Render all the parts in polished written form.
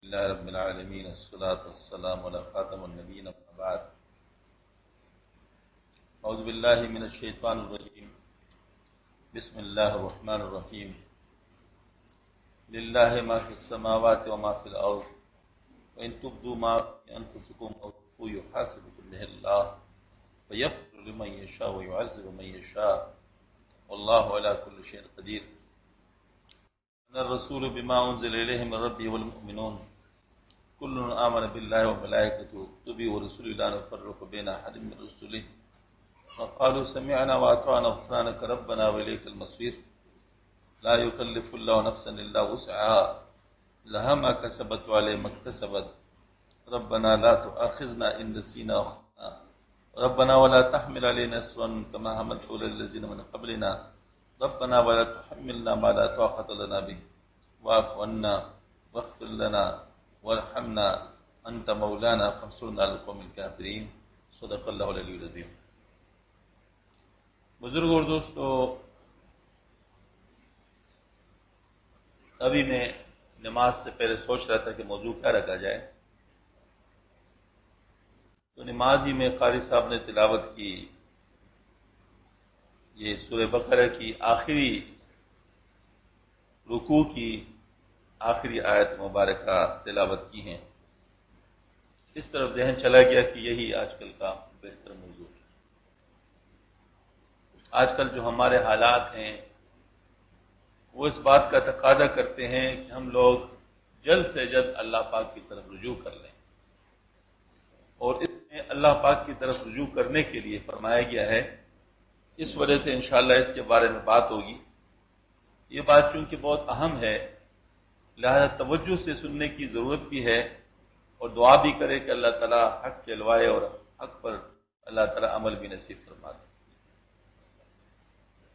لله رب العالمين الصلاة والسلام على خاتم النبيين أما بعد أعوذ بالله من الشيطان الرجيم بسم الله الرحمن الرحيم لله ما في السماوات وما في الأرض وإن تبدوا ما في أنفسكم أو تخفوه يحاسبكم به الله فيغفر لمن يشاء ويعذب من يشاء والله على كل شيء قدير أن الرسول بما أنزل إليه من ربه والمؤمنون كل آمن بالله وملائكته وكتبه ورسله لا نفرق بين أحد من رسله وقالوا سمعنا وأطعنا غفرانك ربنا وإليك المصير لا يكلف الله نفسا إلا وسعها لها ما كسبت وعليه ما اكتسبت ربنا لا تؤاخذنا إن نسينا وأخطأنا ربنا ولا تحمل علينا إصرا كما حملته على الذين من قبلنا ربنا ولا تحملنا ما لا طاقة لنا به واعف عنا واغفر لنا وارحمنا أنت مولانا فانصرنا على القوم الكافرين صدق اللہ العلی العظیم۔ بزرگ اور دوستو، ابھی میں نماز سے پہلے سوچ رہا تھا کہ موضوع کیا رکھا جائے، تو نماز ہی میں قاری صاحب نے تلاوت کی یہ سورہ بقرہ کی آخری رکوع کی آخری آیت مبارکہ تلاوت کی ہیں۔ اس طرف ذہن چلا گیا کہ یہی آج کل کا بہتر موضوع ہے۔ آج کل جو ہمارے حالات ہیں وہ اس بات کا تقاضا کرتے ہیں کہ ہم لوگ جلد سے جلد اللہ پاک کی طرف رجوع کر لیں، اور اس میں اللہ پاک کی طرف رجوع کرنے کے لیے فرمایا گیا ہے۔ اس وجہ سے انشاءاللہ اس کے بارے میں بات ہوگی۔ یہ بات چونکہ بہت اہم ہے، لہذا توجہ سے سننے کی ضرورت بھی ہے، اور دعا بھی کرے کہ اللہ تعالیٰ حق کہلوائے اور حق پر اللہ تعالیٰ عمل بھی نصیب فرما دے۔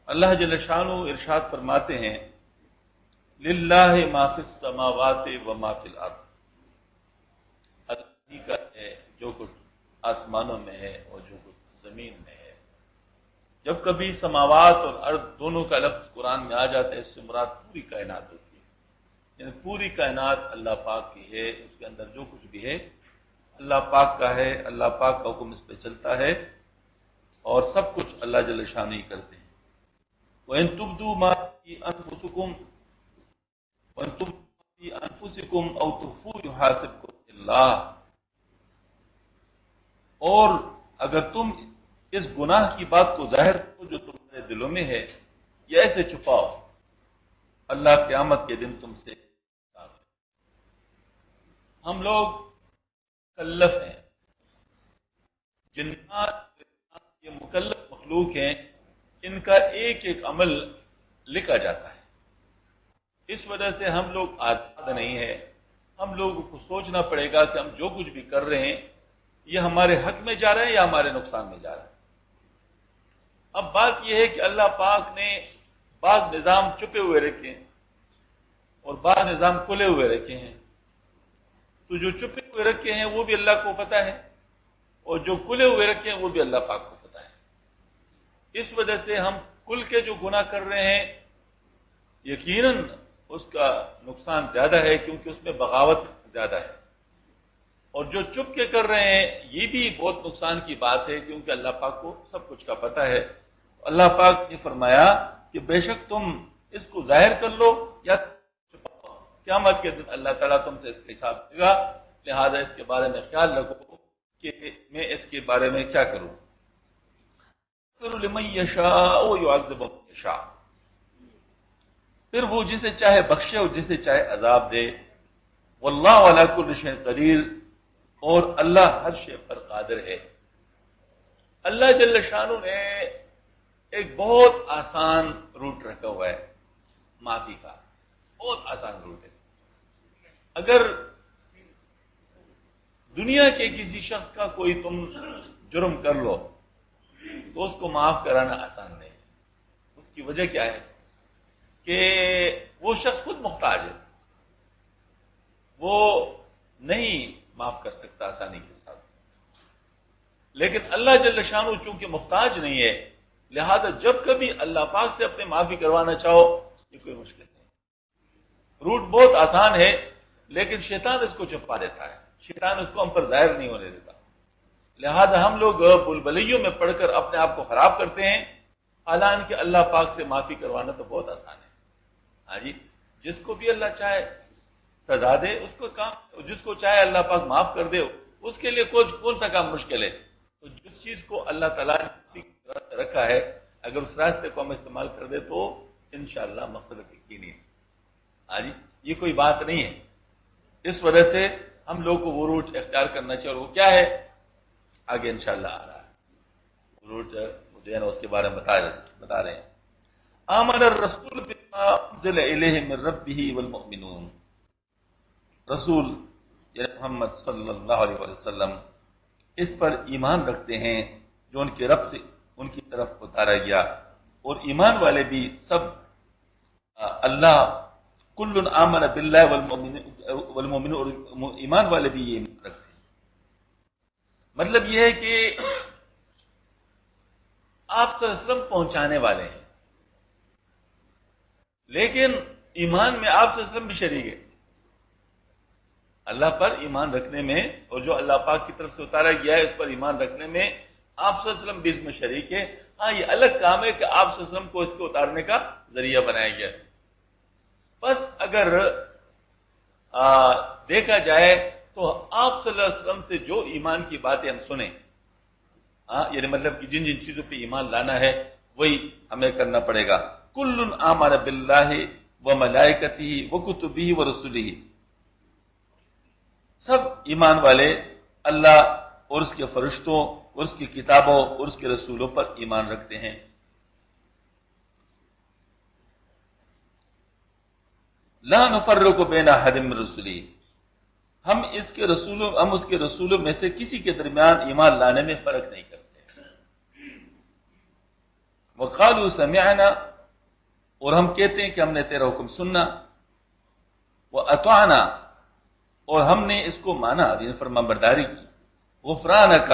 اللہ جل شانہ ارشاد فرماتے ہیں للہ ما فی السماوات و ما فی الارض، اللہ کا ہے جو کچھ آسمانوں میں ہے اور جو کچھ زمین میں ہے۔ جب کبھی سماوات اور ارض دونوں کا لفظ قرآن میں آ جاتا ہے، اس سے مراد پوری کائنات ہوتی ہے، یعنی پوری کائنات اللہ پاک کی ہے، اس کے اندر جو کچھ بھی ہے اللہ پاک کا ہے، اللہ پاک کا حکم اس پہ چلتا ہے، اور سب کچھ اللہ جل شانہ ہی کرتے ہیں۔ وَإِن تُبْدُوا مَا فِي أَنفُسِكُمْ أَوْ تُخْفُوهُ يُحَاسِبْكُم اللَّهُ، اور اگر تم اس گناہ کی بات کو ظاہر کرو جو تمہارے دلوں میں ہے یا ایسے چھپاؤ، اللہ قیامت کے دن تم سے ہم لوگ مکلف ہیں، جنات یہ مکلف مخلوق ہیں، ان کا ایک ایک عمل لکھا جاتا ہے۔ اس وجہ سے ہم لوگ آزاد نہیں ہیں، ہم لوگوں کو سوچنا پڑے گا کہ ہم جو کچھ بھی کر رہے ہیں یہ ہمارے حق میں جا رہا ہے یا ہمارے نقصان میں جا رہا ہے۔ اب بات یہ ہے کہ اللہ پاک نے بعض نظام چھپے ہوئے رکھے ہیں اور بعض نظام کھلے ہوئے رکھے ہیں، تو جو چھپے ہوئے رکھے ہیں وہ بھی اللہ کو پتہ ہے، اور جو کھلے ہوئے رکھے ہیں وہ بھی اللہ پاک کو پتہ ہے۔ اس وجہ سے ہم کھل کے جو گناہ کر رہے ہیں یقیناً اس کا نقصان زیادہ ہے، کیونکہ اس میں بغاوت زیادہ ہے، اور جو چھپ کے کر رہے ہیں یہ بھی بہت نقصان کی بات ہے، کیونکہ اللہ پاک کو سب کچھ کا پتہ ہے۔ اللہ پاک نے فرمایا کہ بے شک تم اس کو ظاہر کر لو یا چھپاؤ، قیامت کے دن اللہ تعالیٰ تم سے اس کا حساب دے گا، لہذا اس کے بارے میں خیال رکھو کہ میں اس کے بارے میں کیا کروں۔ یغفر لمن یشاء ویعذب من یشاء، پھر وہ جسے چاہے بخشے اور جسے چاہے عذاب دے۔ واللہ علی کل شیء قدیر، اور اللہ ہر شے پر قادر ہے۔ اللہ جل شانہ نے ایک بہت آسان روٹ رکھا ہوا ہے معافی کا، بہت آسان روٹ ہے۔ اگر دنیا کے کسی شخص کا کوئی تم جرم کر لو تو اس کو معاف کرانا آسان نہیں ہے۔ اس کی وجہ کیا ہے کہ وہ شخص خود محتاج ہے، وہ نہیں معاف کر سکتا آسانی کے ساتھ، لیکن اللہ جل شانہ چونکہ محتاج نہیں ہے، لہذا جب کبھی اللہ پاک سے اپنے معافی کروانا چاہو یہ کوئی مشکل نہیں، روٹ بہت آسان ہے، لیکن شیطان اس کو چھپا دیتا ہے، شیطان اس کو ہم پر ظاہر نہیں ہونے دیتا، لہذا ہم لوگ بلبلیوں میں پڑھ کر اپنے آپ کو خراب کرتے ہیں، حالانکہ اللہ پاک سے معافی کروانا تو بہت آسان ہے۔ ہاں جی، جس کو بھی اللہ چاہے سزا دے اس کو کام، جس کو چاہے اللہ پاک معاف کر دے اس کے لیے کون سا کام مشکل ہے؟ تو جس چیز کو اللہ تعالیٰ نے رکھا ہے اگر اس راستے کو ہم استعمال کر دے تو انشاءاللہ مغفرت یقینی ہے۔ ہاں جی، یہ کوئی بات نہیں ہے، اس وجہ سے ہم لوگ کو وہ روٹ اختیار کرنا چاہیے، اور وہ کیا ہے آگے انشاءاللہ آ رہا ہے وہ روٹ، جو ہے نا اس کے بارے میں بتا رہے ہیں۔ آمن الرسول بما انزل الیہ من ربہ والمؤمنون، رسول یعنی محمد صلی اللہ علیہ وسلم اس پر ایمان رکھتے ہیں جو ان کے رب سے ان کی طرف اتارا گیا، اور ایمان والے بھی سب اللہ کل آمن باللہ والمؤمنون، اور ایمان والے بھی یہ ایمان رکھتے ہیں۔ مطلب یہ ہے کہ آپ صلی اللہ علیہ وسلم پہنچانے والے ہیں، لیکن ایمان میں آپ صلی اللہ علیہ وسلم بھی شریک ہے، اللہ پر ایمان رکھنے میں، اور جو اللہ پاک کی طرف سے اتارا گیا ہے اس پر ایمان رکھنے میں آپ صلی اللہ علیہ وسلم بھی اس میں شریک ہے۔ ہاں یہ الگ کام ہے کہ آپ صلی اللہ علیہ وسلم کو اس کو اتارنے کا ذریعہ بنایا گیا ہے۔ بس اگر دیکھا جائے تو آپ صلی اللہ علیہ وسلم سے جو ایمان کی باتیں ہم سنیں، یعنی مطلب کہ جن چیزوں پہ ایمان لانا ہے وہی ہمیں کرنا پڑے گا۔ کل آمن باللہ وملائکتہ وکتبہ ورسلہ، سب ایمان والے اللہ اور اس کے فرشتوں اور اس کی کتابوں اور اس کے رسولوں پر ایمان رکھتے ہیں۔ لا نفرق بین احد من رسلہ، ہم اس کے رسولوں میں سے کسی کے درمیان ایمان لانے میں فرق نہیں کرتے۔ وقالوا سمعنا، اور ہم کہتے ہیں کہ ہم نے تیرا حکم سننا، واطعنا، اور ہم نے اس کو مانا، یعنی فرمان برداری کی۔ غفرانک،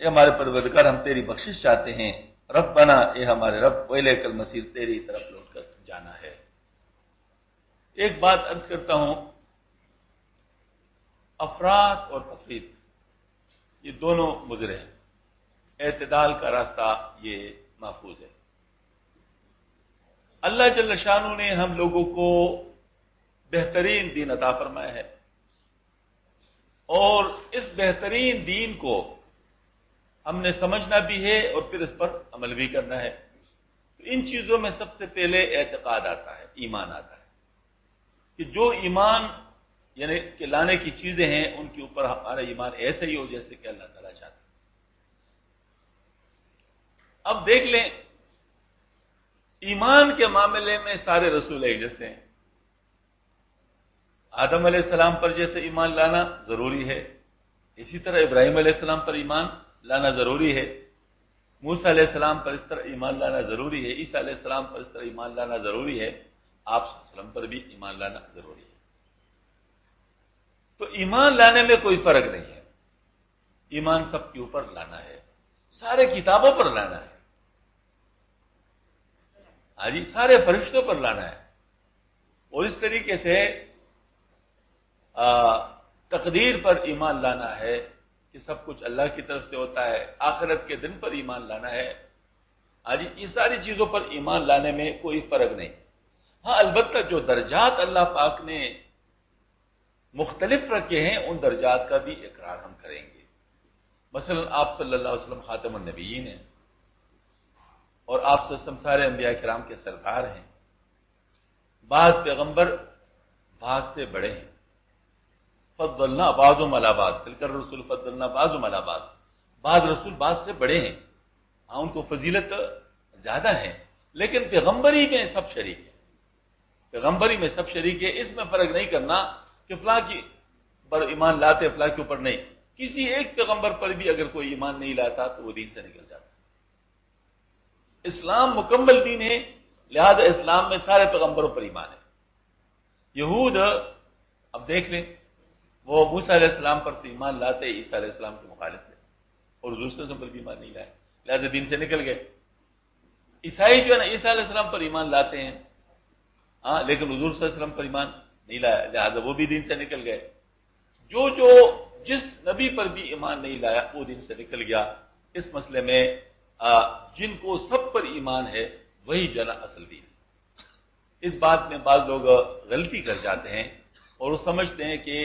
اے ہمارے پروردگار ہم تیری بخشش چاہتے ہیں۔ ربنا، اے ہمارے رب، وإلیک المصیر، تیری طرف لوٹ کر جانا ہے۔ ایک بات عرض کرتا ہوں، افراط اور تفریط یہ دونوں مضر ہیں، اعتدال کا راستہ یہ محفوظ ہے۔ اللہ جل شانہ نے ہم لوگوں کو بہترین دین عطا فرمایا ہے، اور اس بہترین دین کو ہم نے سمجھنا بھی ہے اور پھر اس پر عمل بھی کرنا ہے۔ تو ان چیزوں میں سب سے پہلے اعتقاد آتا ہے، ایمان آتا ہے، کہ جو ایمان یعنی کہ لانے کی چیزیں ہیں ان کے اوپر ہمارا ایمان ایسا ہی ہو جیسے کہ اللہ تعالیٰ چاہتے ہیں۔ اب دیکھ لیں، ایمان کے معاملے میں سارے رسول ایک جیسے ہیں۔ آدم علیہ السلام پر جیسے ایمان لانا ضروری ہے، اسی طرح ابراہیم علیہ السلام پر ایمان لانا ضروری ہے، موسیٰ علیہ السلام پر اس طرح ایمان لانا ضروری ہے، عیسیٰ علیہ السلام پر اس طرح ایمان لانا ضروری ہے، آپ صلی اللہ علیہ وسلم پر بھی ایمان لانا ضروری ہے۔ تو ایمان لانے میں کوئی فرق نہیں ہے، ایمان سب کے اوپر لانا ہے، سارے کتابوں پر لانا ہے، ہاں جی، سارے فرشتوں پر لانا ہے، اور اس طریقے سے تقدیر پر ایمان لانا ہے کہ سب کچھ اللہ کی طرف سے ہوتا ہے، آخرت کے دن پر ایمان لانا ہے، ہاں جی، یہ ساری چیزوں پر ایمان لانے میں کوئی فرق نہیں۔ ہاں البتہ جو درجات اللہ پاک نے مختلف رکھے ہیں ان درجات کا بھی اقرار ہم کریں گے۔ مثلا آپ صلی اللہ علیہ وسلم خاتم النبیین ہیں، اور آپ صلی اللہ علیہ وسلم سارے انبیاء کرام کے سردار ہیں۔ بعض پیغمبر بعض سے بڑے ہیں، فضلنا بعضهم علی بعض، تلک الرسل فضلنا بعضهم علی بعض، بعض رسول بعض سے بڑے ہیں، ہاں ان کو فضیلت زیادہ ہے، لیکن پیغمبری میں سب شریک ہے، پیغمبری میں سب شریک ہے۔ اس میں فرق نہیں کرنا کہ فلاں کی پر ایمان لاتے فلاں کے اوپر نہیں، کسی ایک پیغمبر پر بھی اگر کوئی ایمان نہیں لاتا تو وہ دین سے نکل جاتا۔ اسلام مکمل دین ہے، لہذا اسلام میں سارے پیغمبروں پر ایمان ہے۔ یہود اب دیکھ لیں، وہ موسیٰ علیہ السلام پر تو ایمان لاتے عیسیٰ علیہ السلام کے مخالف تھے، اور حضور صلی اللہ علیہ وسلم پر بھی ایمان نہیں لائے، لہذا دین سے نکل گئے۔ عیسائی جو ہے نا عیسیٰ علیہ السلام پر ایمان لاتے ہیں، ہاں، لیکن حضور صلی اللہ علیہ وسلم پر ایمان نہیں لایا، لہذا وہ بھی دین سے نکل گئے. جو جس نبی پر بھی ایمان نہیں لایا وہ دین سے نکل گیا. اس مسئلے میں جن کو سب پر ایمان ہے وہی جو ہے نا اصل دین. اس بات میں بعض لوگ غلطی کر جاتے ہیں اور وہ سمجھتے ہیں کہ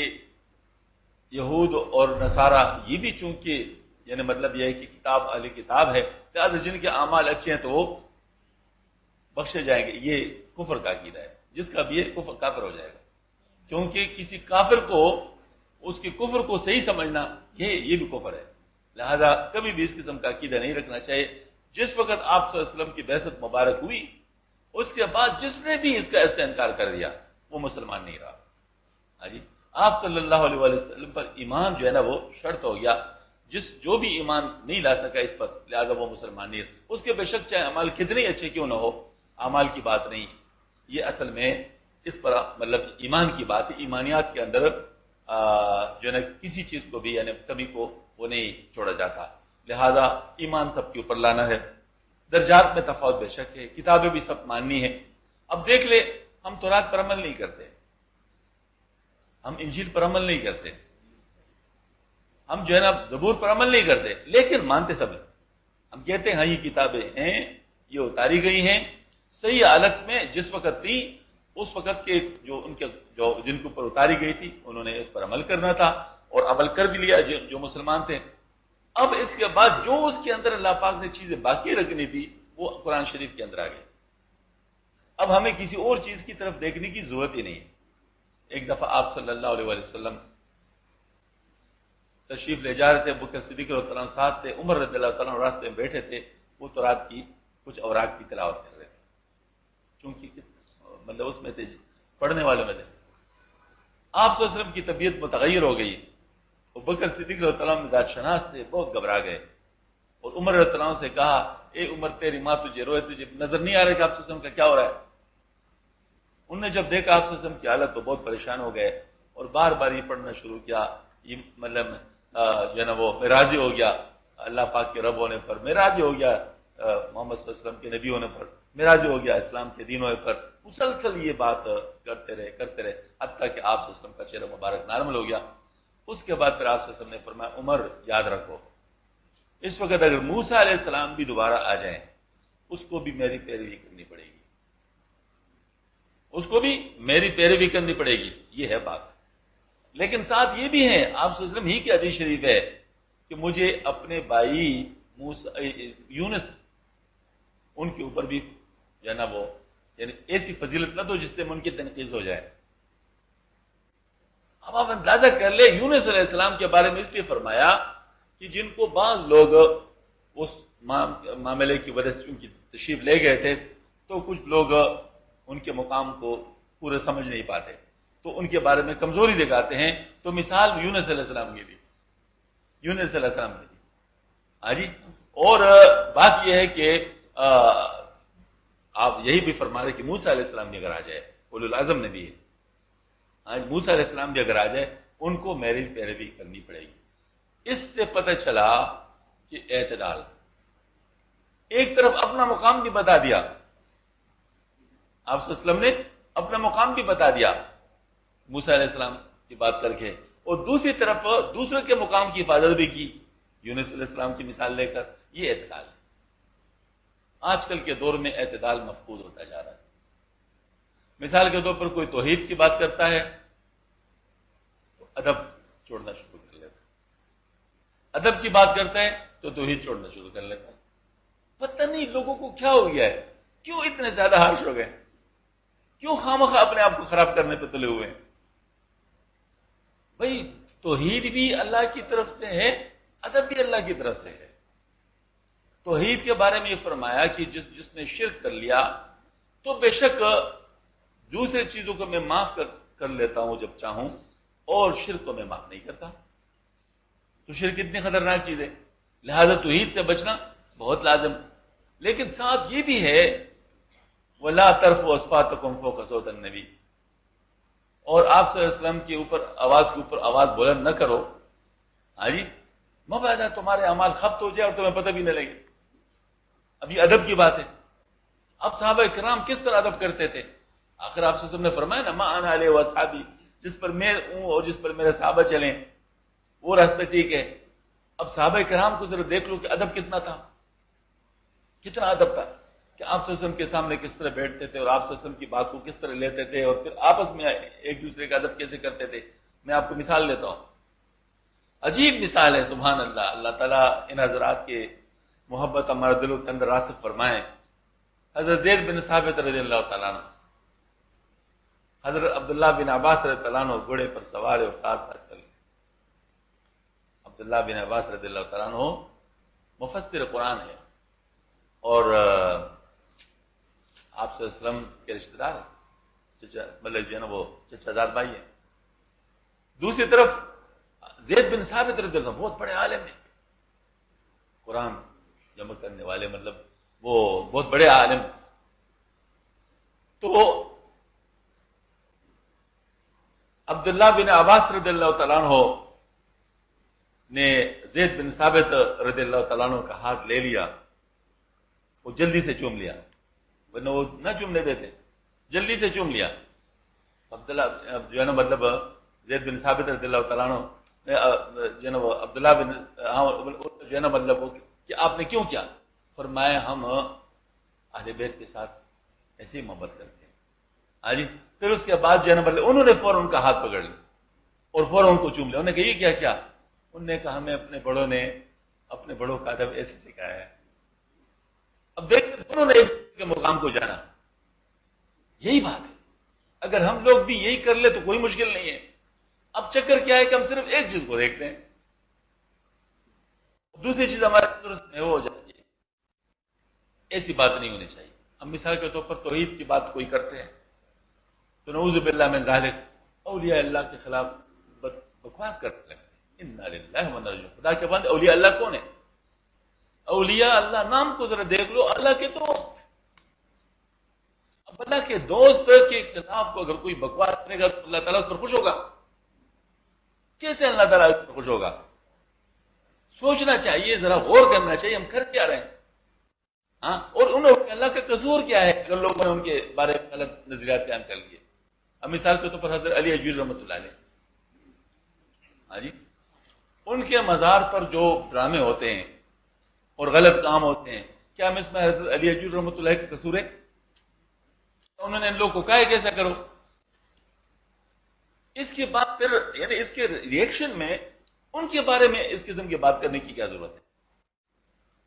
یہود اور نصارہ یہ بھی چونکہ یعنی مطلب یہ ہے کہ کتاب اہل کتاب ہے لہٰذا جن کے اعمال اچھے ہیں تو وہ بخشے جائیں گے. یہ کفر کا عقیدہ ہے. جس کا بھی یہ کافر ہو جائے گا، کیونکہ کسی کافر کو اس کے کفر کو صحیح سمجھنا یہ بھی کفر ہے. لہذا کبھی بھی اس قسم کا عقیدہ نہیں رکھنا چاہیے. جس وقت آپ صلی اللہ علیہ وسلم کی بعثت مبارک ہوئی اس کے بعد جس نے بھی اس کا ایسا انکار کر دیا وہ مسلمان نہیں رہا. ہاں جی، آپ صلی اللہ علیہ وسلم پر ایمان جو ہے نا وہ شرط ہو گیا. جو بھی ایمان نہیں لا سکا اس پر لہذا وہ مسلمان نہیں رہا. اس کے بے شک چاہے اعمال کتنے اچھے کیوں نہ ہو، اعمال کی بات نہیں، یہ اصل میں اس پر مطلب ایمان کی بات ہے. ایمانیات کے اندر جو ہے نا کسی چیز کو بھی یعنی کبھی کو وہ نہیں چھوڑا جاتا. لہذا ایمان سب کے اوپر لانا ہے. درجات میں تفاوت بے شک ہے، کتابیں بھی سب ماننی ہیں. اب دیکھ لے، ہم تورات پر عمل نہیں کرتے، ہم انجیل پر عمل نہیں کرتے، ہم جو ہے نا زبور پر عمل نہیں کرتے، لیکن مانتے سب ہیں. ہم کہتے ہیں ہاں یہ کتابیں ہیں، یہ اتاری گئی ہیں صحیح حالت میں جس وقت تھی اس وقت کے جن کے اوپر اتاری گئی تھی انہوں نے اس پر عمل کرنا تھا اور عمل کر بھی لیا جو مسلمان تھے. اب اس کے بعد جو اس کے اندر اللہ پاک نے چیزیں باقی رکھنی تھی وہ قرآن شریف کے اندر آ گئی. اب ہمیں کسی اور چیز کی طرف دیکھنے کی ضرورت ہی نہیں ہے. ایک دفعہ آپ صلی اللہ علیہ وسلم تشریف لے جا رہے تھے، بکر صدیق رضی اللہ عنہ ساتھ تھے، عمر رضی اللہ تعالیٰ راستے میں بیٹھے تھے، وہ تورات کی کچھ اوراق کی تلاوت کر رہے تھے چونکہ مطلب اس میں تھے پڑھنے والے میں تھے. آپ صلی اللہ علیہ وسلم کی طبیعت متغیر ہو گئی. بکر صدیق رضی اللہ عنہ ذات شناس تھے، بہت گھبرا گئے اور عمر رضی اللہ عنہ سے کہا اے عمر تیری ماں تجھے روئے، تجھے نظر نہیں آ رہا کہ آپ صلی اللہ علیہ وسلم کا کیا ہو رہا ہے. انہوں نے جب دیکھا آپ صلی اللہ علیہ وسلم کی حالت تو بہت پریشان ہو گئے اور بار بار یہ پڑھنا شروع کیا. یہ مطلب جو ہے نا وہ میں راضی ہو گیا اللہ پاک کے رب ہونے پر، میں راضی ہو گیا محمد صلی اللہ علیہ وسلم کے نبی ہونے پر، میں راضی ہو گیا اسلام کے دین ہونے پر. مسلسل یہ بات کرتے رہے حتیٰ کہ آپ صلی اللہ علیہ وسلم کا چہرہ مبارک نارمل ہو گیا. اس کے بعد پھر آپ صلی اللہ علیہ وسلم نے فرمایا عمر یاد رکھو اس وقت اگر موسیٰ علیہ السلام بھی دوبارہ آ جائیں اس کو بھی میری پیروی کرنی پڑے گی، اس کو بھی میری پیروی کرنی پڑے گی. یہ ہے بات. لیکن ساتھ یہ بھی ہے آپ صلی اللہ علیہ وسلم ہی کی حدیث شریف ہے کہ مجھے اپنے بھائی یونس ان کے اوپر بھی جو ہے نا وہ یعنی ایسی فضیلت نہ دو جس سے ان کی تنقید ہو جائے. اب آپ اندازہ کر لیں یونس علیہ السلام کے بارے میں اس لیے فرمایا کہ جن کو بعض لوگ اس معاملے کی وجہ سے ان کی تشریف لے گئے تھے تو کچھ لوگ ان کے مقام کو پورے سمجھ نہیں پاتے تو ان کے بارے میں کمزوری دکھاتے ہیں. تو مثال یونس علیہ السلام کی دی، یونس علیہ السلام کی دی. ہاں جی، اور بات یہ ہے کہ آپ یہی بھی فرما رہے کہ موسیٰ علیہ السلام بھی اگر آ جائے، اولو العزم نبی ہے، ہاں موسیٰ علیہ السلام بھی اگر آ جائے ان کو میری پیروی کرنی پڑے گی. اس سے پتہ چلا کہ اعتدال، ایک طرف اپنا مقام بھی بتا دیا آپ صلی اللہ علیہ وسلم نے، اپنا مقام بھی بتا دیا موسیٰ علیہ السلام کی بات کر کے، اور دوسری طرف دوسرے کے مقام کی حفاظت بھی کی یونس علیہ السلام کی مثال لے کر. یہ اعتدال ہے. آج کل کے دور میں اعتدال مفقود ہوتا جا رہا ہے. مثال کے طور پر کوئی توحید کی بات کرتا ہے تو ادب چھوڑنا شروع کر لیتا ہے، ادب کی بات کرتا ہے تو توحید چھوڑنا شروع کر لیتا ہے. پتہ نہیں لوگوں کو کیا ہو گیا ہے، کیوں اتنے زیادہ ہارش ہو گئے، کیوں خامخواہ اپنے آپ کو خراب کرنے پہ تلے ہوئے ہیں. بھائی توحید بھی اللہ کی طرف سے ہے، ادب بھی اللہ کی طرف سے ہے. توحید کے بارے میں یہ فرمایا کہ جس نے شرک کر لیا تو بے شک دوسرے چیزوں کو میں معاف کر لیتا ہوں جب چاہوں، اور شرک کو میں معاف نہیں کرتا. تو شرک اتنی خطرناک چیز ہے، لہذا توحید سے بچنا بہت لازم. لیکن ساتھ یہ بھی ہے وَلَا تَرْفُوا أَصْوَاتَكُمْ فَوْقَ صَوْتِ النَّبِيِّ، اور آپ صلی اللہ علیہ وسلم کے اوپر آواز بلند نہ کرو. ہاں جی، مبادا تمہارے اعمال خبت ہو جائے اور تمہیں پتہ بھی نہ لگے. اب یہ ادب کی بات ہے. اب صحابہ کرام کس طرح ادب کرتے تھے، آخر آپ سے نے فرمایا نا ما انا علیہ واصحابی، جس پر میں ہوں اور جس پر میرے صحابہ چلیں وہ راستہ ٹھیک ہے۔ اب صحابہ کرام کو ذرا دیکھ لو کہ ادب کتنا تھا، کتنا ادب تھا کہ آپ صلی اللہ علیہ وسلم کے سامنے کس طرح بیٹھتے تھے اور آپ صلی اللہ علیہ وسلم کی بات کو کس طرح لیتے تھے اور پھر آپس میں ایک دوسرے کا ادب کیسے کرتے تھے۔ میں آپ کو مثال لیتا ہوں، عجیب مثال ہے، سبحان اللہ۔ اللہ تعالیٰ ان حضرات کے محبت ہمارے دلوں کے اندر راسخ فرمائے۔ حضرت زید بن ثابت رضی اللہ تعالیٰ عنہ، حضرت عبداللہ بن عباس رضی اللہ عنہ گھوڑے پر سوار اور ساتھ ساتھ چل، عبداللہ بن عباس رضی اللہ تعالیٰ عنہ مفسر قرآن ہے اور آپ صلی اللہ علیہ وسلم کے رشتہ دار ہیں، مطلب جو ہے نا وہ چچا زاد بھائی ہیں۔ دوسری طرف زید بن ثابت رضی اللہ عنہ بہت بڑے عالم ہیں، قرآن جمع کرنے والے، مطلب وہ بہت بڑے عالم۔ تو عبداللہ بن عباس رضی اللہ تعالیٰ عنہ نے زید بن ثابت رضی اللہ تعالیٰ عنہ کا ہاتھ لے لیا، وہ جلدی سے چوم لیا، ورنہ وہ نہ چومنے دیتے، جلدی سے چوم لیا۔ عبداللہ جو ہے نا مطلب زید بن ثابت رضی اللہ تعالیٰ عنہ جو ہے نا وہ عبداللہ بن جو ہے نا مطلب کہ آپ نے کیوں کیا؟ فرمایا ہم اہل بیت کے ساتھ ایسی محبت کرتے ہیں۔ ہاں جی، پھر اس کے بعد جو ہے نا مطلب انہوں نے فوراً ان کا ہاتھ پکڑ لیا اور فوراً ان کو چوم لیا۔ انہوں نے کہا یہ کیا؟ انہوں نے کہا ہمیں اپنے بڑوں نے اپنے بڑوں کا ادب ایسے سکھایا ہے۔ اب دیکھتے دونوں نے ایک کے مقام کو جانا، یہی بات ہے۔ اگر ہم لوگ بھی یہی کر لے تو کوئی مشکل نہیں ہے۔ اب چکر کیا ہے کہ ہم صرف ایک چیز کو دیکھتے ہیں، دوسری چیز ہمارے درست میں وہ ہو جاتی ہے۔ ایسی بات نہیں ہونی چاہیے۔ ہم مثال کے طور پر توحید کی بات کوئی کرتے ہیں تو نعوذ باللہ من ذالک اولیاء اللہ کے خلاف بکواس کرتے ہیں۔ انا للہ و انا الیہ راجعون۔ خدا کے بند اولیاء اللہ کون ہے؟ اولیاء اللہ نام کو ذرا دیکھ لو، اللہ کے دوست۔ اب اللہ کے دوست کے خلاف کو اگر کوئی بکواس کرے گا تو اللہ تعالیٰ اس پر خوش ہوگا؟ کیسے اللہ تعالیٰ اس پر خوش ہوگا؟ سوچنا چاہیے، ذرا غور کرنا چاہیے ہم کر کیا رہے ہیں۔ ہاں، اور انہوں اللہ کا قصور کیا ہے اگر لوگوں نے ان کے بارے میں غلط نظریات قائم کر لیے؟ اب مثال کے طور پر حضرت علی اجویری رحمۃ اللہ علیہ، ہاں جی، ان کے مزار پر جو ڈرامے ہوتے ہیں اور غلط کام ہوتے ہیں، کیا اس میں حضرت علی اجویری رحمۃ اللہ کا قصور ہے؟ انہوں نے ان لوگوں کو کہا ہے کیسا کرو؟ اس کے بعد پھر یعنی اس کے ریئیکشن میں ان کے بارے میں اس قسم کی بات کرنے کی کیا ضرورت ہے؟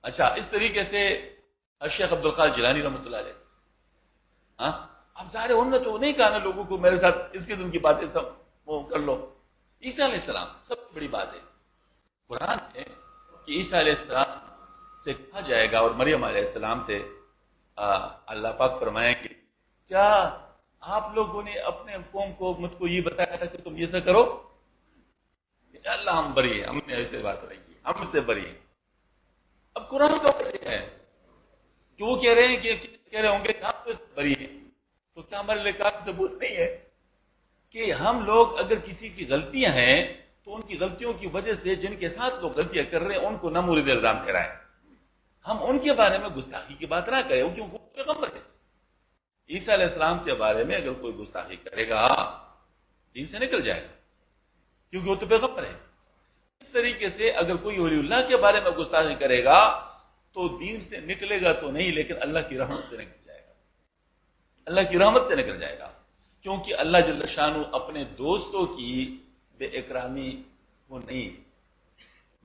اچھا، اس طریقے سے الشیخ عبد القادر جیلانی رحمۃ اللہ علیہ، ہاں، اب ظاہر ہے انہوں نے تو نہیں کہا نا لوگوں کو میرے ساتھ اس قسم کی باتیں سب وہ کر لو۔ عیسیٰ علیہ السلام سب سے بڑی بات ہے، قرآن ہے کہ عیسیٰ علیہ السلام سے کہا جائے گا اور مریم علیہ السلام سے اللہ پاک فرمائیں کہ کیا آپ لوگوں نے اپنے قوم کو مجھ کو یہ بتایا تھا کہ تم یہ سے کرو؟ اللہ ہم بری ہیں، ہم نے ایسے بات رہی ہے، ہم سے بری ہیں۔ اب قرآن کا ہے کہ وہ کہہ رہے ہیں کہ کہہ رہے ہوں گے کہ ہم سے بری ہیں، تو کیا ہمارے لیے کافی ثبوت نہیں ہے کہ ہم لوگ اگر کسی کی غلطیاں ہیں تو ان کی غلطیوں کی وجہ سے جن کے ساتھ لوگ غلطیاں کر رہے ہیں ان کو نہ مورد الزام ٹھہرائیں، ہم ان کے بارے میں گستاخی کی بات نہ کریں کیونکہ وہ پیغمبر ہے۔ عیسیٰ علیہ السلام کے بارے میں اگر کوئی گستاخی کرے گا دین سے نکل جائے گا کیونکہ وہ تو پیغمبر ہے۔ اس طریقے سے اگر کوئی ولی اللہ کے بارے میں گستاخی کرے گا تو دین سے نکلے گا تو نہیں، لیکن اللہ کی رحمت سے نکل جائے گا، اللہ کی رحمت سے نکل جائے گا، کیونکہ اللہ جل شانہ اپنے دوستوں کی بے اکرامی کو نہیں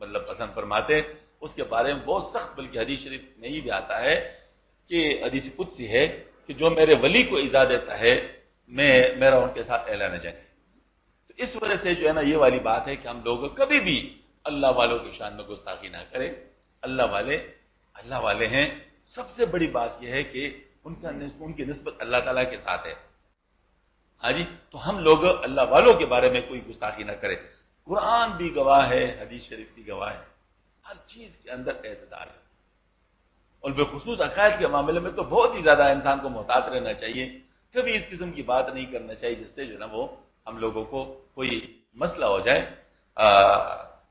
مطلب پسند فرماتے۔ اس کے بارے میں بہت سخت، بلکہ حدیث شریف میں یہ بھی آتا ہے کہ حدیث قدسی ہے کہ جو میرے ولی کو ایذا دیتا ہے میرا ان کے ساتھ اعلان جنگ ہے۔ تو اس وجہ سے جو ہے نا یہ والی بات ہے کہ ہم لوگ کبھی بھی اللہ والوں کی شان میں گستاخی نہ کریں۔ اللہ والے ہیں۔ سب سے بڑی بات یہ ہے کہ ان کی نسبت اللہ تعالیٰ کے ساتھ ہے، ہاں جی، تو ہم لوگ اللہ والوں کے بارے میں کوئی گستاخی نہ کریں۔ قرآن بھی گواہ ہے، حدیث شریف بھی گواہ ہے، ہر چیز کے اندر اعتدال ہے، اور بالخصوص عقائد کے معاملے میں تو بہت ہی زیادہ انسان کو محتاط رہنا چاہیے۔ کبھی اس قسم کی بات نہیں کرنا چاہیے جس سے جو نا وہ ہم لوگوں کو کوئی مسئلہ ہو جائے۔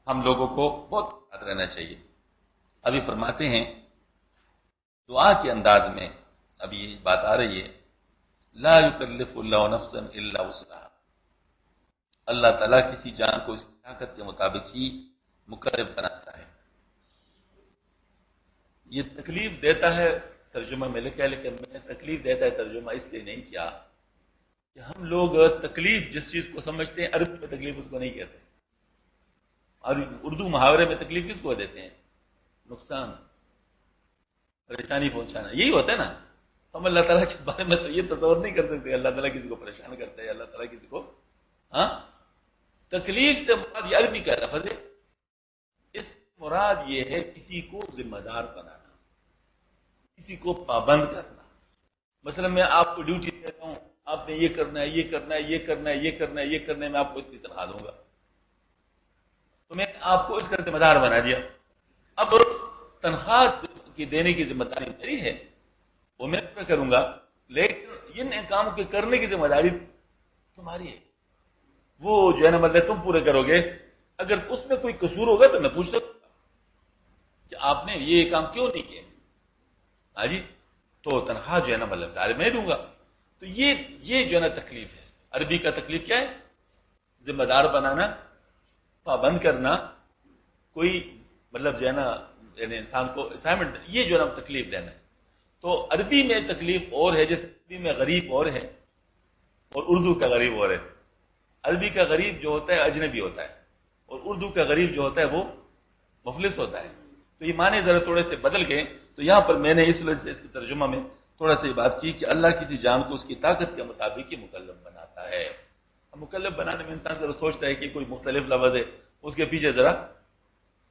ہم لوگوں کو بہت محتاط رہنا چاہیے۔ ابھی فرماتے ہیں دعا کے انداز میں، ابھی یہ بات آ رہی ہے، لا یکلف اللہ نفسا الا وسعها، اللہ تعالیٰ کسی جان کو اس کی طاقت کے مطابق ہی مکلف بناتا ہے۔ یہ تکلیف دیتا ہے، ترجمہ میں لکھا ہے، لیکن میں نے تکلیف دیتا ہے ترجمہ اس لیے نہیں کیا کہ ہم لوگ تکلیف جس چیز کو سمجھتے ہیں عربی میں تکلیف اس کو نہیں کہتے، اور اردو محاورے میں تکلیف کس کو دیتے ہیں؟ نقصان، پریشانی پہنچانا، یہی ہوتا ہے نا۔ ہم اللہ تعالیٰ کے بارے میں تو یہ تصور نہیں کر سکتے اللہ تعالیٰ کسی کو پریشان کرتا ہے، اللہ تعالیٰ کسی کو تکلیف سے مراد یہ عربی کا لفظ ہے، اس مراد یہ ہے کسی کو ذمہ دار بنانا، کسی کو پابند کرنا۔ مثلا میں آپ کو ڈیوٹی دیتا ہوں، آپ نے یہ کرنا ہے، یہ کرنا ہے، یہ کرنا ہے، یہ کرنا ہے، یہ کرنا ہے، میں آپ کو اتنی تنخواہ دوں گا، تو میں آپ کو اس کا ذمہ دار بنا دیا۔ اب تنخواہ کی دینے کی ذمہ داری میری ہے، وہ میں پورا کروں گا، لیکن ان کاموں کے کرنے کی ذمہ داری تمہاری ہے، وہ جو ہے نا مطلب تم پورے کرو گے۔ اگر اس میں کوئی قصور ہوگا تو میں پوچھ سکتا ہوں کہ آپ نے یہ کام کیوں نہیں کیا، ہاں جی، تو تنخواہ جو ہے نا مطلب ظاہر میں دوں گا۔ تو یہ جو ہے نا تکلیف ہے، عربی کا تکلیف کیا ہے؟ ذمہ دار بنانا، پابند کرنا، کوئی مطلب جو ہے نا یعنی انسان کو اسائنمنٹ، یہ جو ہے نا تکلیف دینا ہے۔ تو عربی میں تکلیف اور ہے، جیسے عربی میں غریب اور ہے اور اردو کا غریب اور ہے۔ عربی کا غریب جو ہوتا ہے اجنبی ہوتا ہے، اور اردو کا غریب جو ہوتا ہے وہ مفلس ہوتا ہے۔ تو یہ معنی ذرا تھوڑے سے بدل گئے، تو یہاں پر میں نے اس وجہ سے اس کے ترجمہ میں تھوڑا سا یہ بات کی کہ اللہ کسی جان کو اس کی طاقت کے مطابق ہی مکلف بناتا ہے۔ اب مکلف بنانے میں انسان ذرا سوچتا ہے کہ کوئی مختلف لفظ ہے، اس کے پیچھے ذرا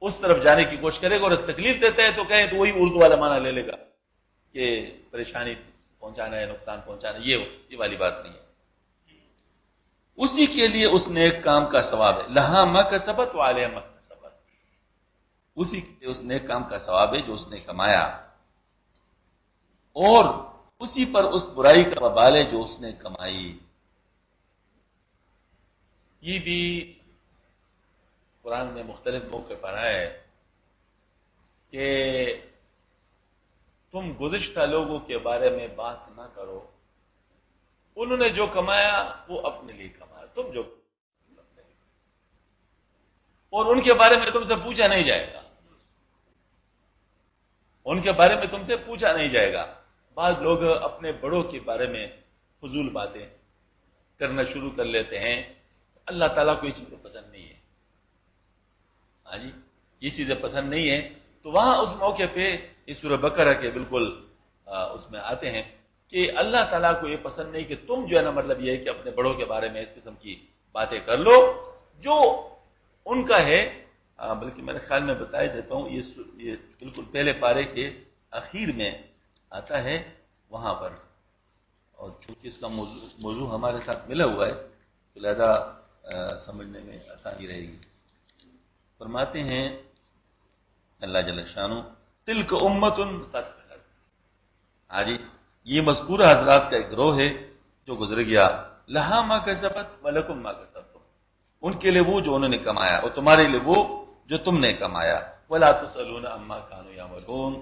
اس طرف جانے کی کوشش کرے گا، اور تکلیف دیتا ہے تو کہیں تو وہی اردو والا معنی لے لے گا کہ پریشانی پہنچانا ہے، نقصان پہنچانا، یہ والی بات نہیں ہے۔ اسی کے لیے اس نیک کام کا ثواب ہے، لہا ما کسبت وعلیہا ما اکتسبت، اسی کے لیے اس نیک کام کا ثواب ہے جو اس نے کمایا، اور اسی پر اس برائی کا وبال ہے جو اس نے کمائی۔ یہ بھی قرآن میں مختلف موقع پر ہے کہ تم گزشتہ لوگوں کے بارے میں بات نہ کرو، انہوں نے جو کمایا وہ اپنے لیے کمایا، تم جو اپنے لیے، اور ان کے بارے میں تم سے پوچھا نہیں جائے گا، ان کے بارے میں تم سے پوچھا نہیں جائے گا۔ بعض لوگ اپنے بڑوں کے بارے میں فضول باتیں کرنا شروع کر لیتے ہیں، اللہ تعالیٰ کو یہ چیزیں پسند نہیں ہے، ہاں جی، یہ چیزیں پسند نہیں ہیں۔ تو وہاں اس موقع پہ اس سورہ بقرہ کے بالکل اس میں آتے ہیں کہ اللہ تعالیٰ کو یہ پسند نہیں کہ تم جو ہے نا مطلب یہ ہے کہ اپنے بڑوں کے بارے میں اس قسم کی باتیں کر لو جو ان کا ہے۔ بلکہ میرے خیال میں بتائی دیتا ہوں، یہ بالکل پہلے پارے کے اخیر میں آتا ہے وہاں پر، اور چونکہ اس کا موضوع ہمارے ساتھ ملا ہوا ہے تو لہذا سمجھنے میں آسانی رہے گی۔ فرماتے ہیں اللہ جل شانہ، تلک امت قد خلت، ہاں جی، یہ مذکورہ حضرات کا ایک گروہ ہے جو گزر گیا، لہا ما کسبت ولکم ما کسبتم، ان کے لیے وہ جو انہوں نے کمایا اور تمہارے لیے وہ جو تم نے کمایا، ولا تسألون عما كانوا يعملون،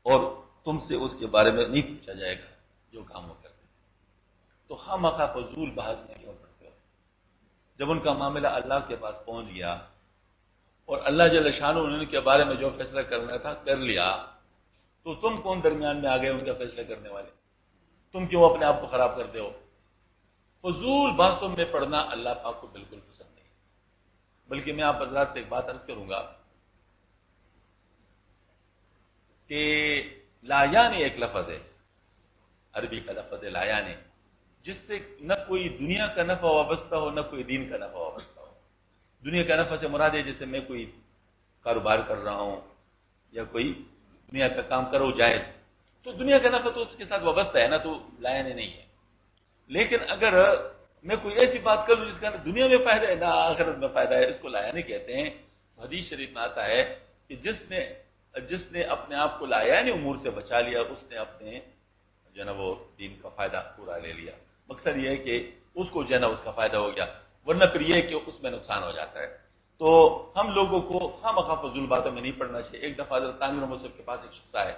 اور تم سے اس کے بارے میں نہیں پوچھا جائے گا جو کام وہ کرتے تھے۔ تو خامخواہ فضول بحث میں کیوں پڑتے ہو؟ جب ان کا معاملہ اللہ کے پاس پہنچ گیا اور اللہ جل شانہ ان کے بارے میں جو فیصلہ کرنا تھا کر لیا، تو تم کون درمیان میں آ گئے ان کا فیصلہ کرنے والے؟ تم کیوں اپنے آپ کو خراب کرتے ہو؟ فضول بحثوں میں پڑھنا اللہ پاک کو بالکل پسند نہیں۔ بلکہ میں آپ حضرات سے ایک بات عرض کروں گا کہ لایانی ایک لفظ ہے، عربی کا لفظ ہے لایانی، جس سے نہ کوئی دنیا کا نفع وابستہ ہو نہ کوئی دین کا نفع وابستہ ہو۔ دنیا کا نفع سے مراد ہے جیسے میں کوئی کاروبار کر رہا ہوں یا کوئی دنیا کا کام کرو جائز، تو دنیا کا نفع تو اس کے ساتھ وابستہ ہے نا، تو لایانی نہیں ہے۔ لیکن اگر میں کوئی ایسی بات کر لوں جس کا نہ دنیا میں فائدہ ہے نہ آخرت میں فائدہ ہے، اس کو لایانی کہتے ہیں۔ حدیث شریف میں آتا ہے کہ جس نے اپنے آپ کو لایانی امور سے بچا لیا، اس نے اپنے جو ہے نا وہ دین کا فائدہ پورا لے لیا۔ مقصد یہ ہے کہ اس کو جو ہے نا اس کا فائدہ ہو گیا، ورنہ پھر یہ ہے کہ اس میں نقصان ہو جاتا ہے۔ تو ہم لوگوں کو خامخواہ فضول باتوں میں نہیں پڑنا چاہیے۔ ایک دفعہ حضرت عامر مصعب کے پاس ایک شخص آئے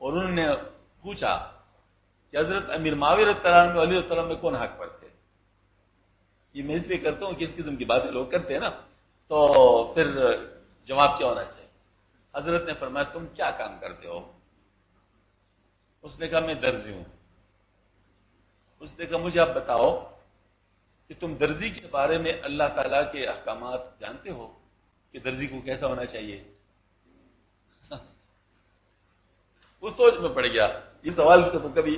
اور انہوں نے پوچھا کہ حضرت امیر معاویہ رضی اللہ عنہ میں علی رضی اللہ عنہ میں کون حق پر تھے؟ یہ میں اس لیے کرتا ہوں کہ اس قسم کی باتیں لوگ کرتے ہیں نا، تو پھر جواب کیا ہونا چاہیے؟ حضرت نے فرمایا تم کیا کام کرتے ہو؟ اس نے کہا میں درزی ہوں۔ اس نے کہا مجھے آپ بتاؤ کہ تم درزی کے بارے میں اللہ تعالیٰ کے احکامات جانتے ہو کہ درزی کو کیسا ہونا چاہیے؟ وہ سوچ میں پڑ گیا، یہ سوال کا تو کبھی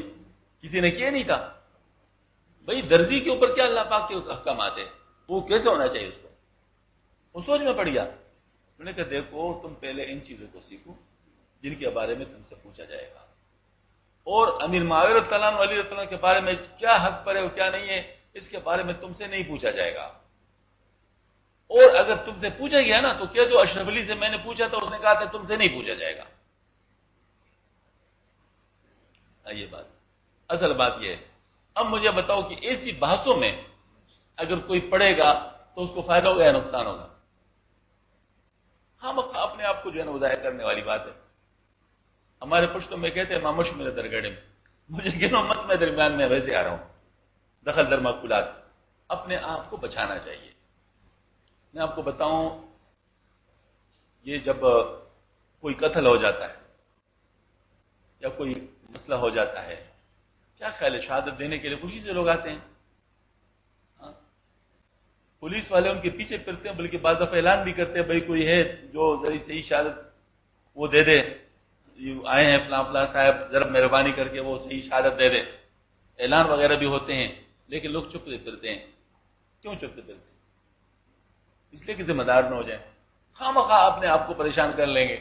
کسی نے کیا نہیں تھا، بھئی درزی کے اوپر کیا اللہ پاک کے احکامات ہے، وہ کیسے ہونا چاہیے اس کو؟ وہ سوچ میں پڑ گیا۔ انہوں نے کہا دیکھو تم پہلے ان چیزوں کو سیکھو جن کے بارے میں تم سے پوچھا جائے گا، اور امیر معاویہ رضی اللہ عنہ علی رضی اللہ عنہ کے بارے میں کیا حق پر ہے اور کیا نہیں ہے اس کے بارے میں تم سے نہیں پوچھا جائے گا، اور اگر تم سے پوچھا گیا نا تو کیا جو اشرف علی سے میں نے پوچھا تھا اس نے کہا تھا تم سے نہیں پوچھا جائے گا۔ یہ بات اصل بات یہ ہے۔ اب مجھے بتاؤ کہ ایسی بحثوں میں اگر کوئی پڑھے گا تو اس کو فائدہ ہوگا یا نقصان ہوگا؟ ہم اپنے آپ کو جو ہے نا ضائع کرنے والی بات ہے۔ ہمارے پشتوں میں کہتے ہیں ماموش میرے درگڑے میں، مجھے گنو مت میں درمیان میں ویسے آ رہا ہوں، دخل در معقولات۔ اپنے آپ کو بچانا چاہیے۔ میں آپ کو بتاؤں، یہ جب کوئی قتل ہو جاتا ہے یا کوئی مسئلہ ہو جاتا ہے، کیا خیال ہے شہادت دینے کے لیے خوشی سے لوگ آتے ہیں؟ پولیس والے ان کے پیچھے پھرتے ہیں، بلکہ بعض دفعہ اعلان بھی کرتے ہیں بھائی کوئی ہے جو ذرا صحیح شہادت وہ دے دے، آئے ہیں فلاں فلاں صاحب ذرا مہربانی کر کے وہ صحیح شہادت دے دے، اعلان وغیرہ بھی ہوتے ہیں، لیکن لوگ چپتے پھرتے ہیں۔ کیوں چپتے پھرتے ہیں؟ اس لیے کہ ذمہ دار نہ ہو جائیں، خواہ مخواہ اپنے آپ کو پریشان کر لیں گے۔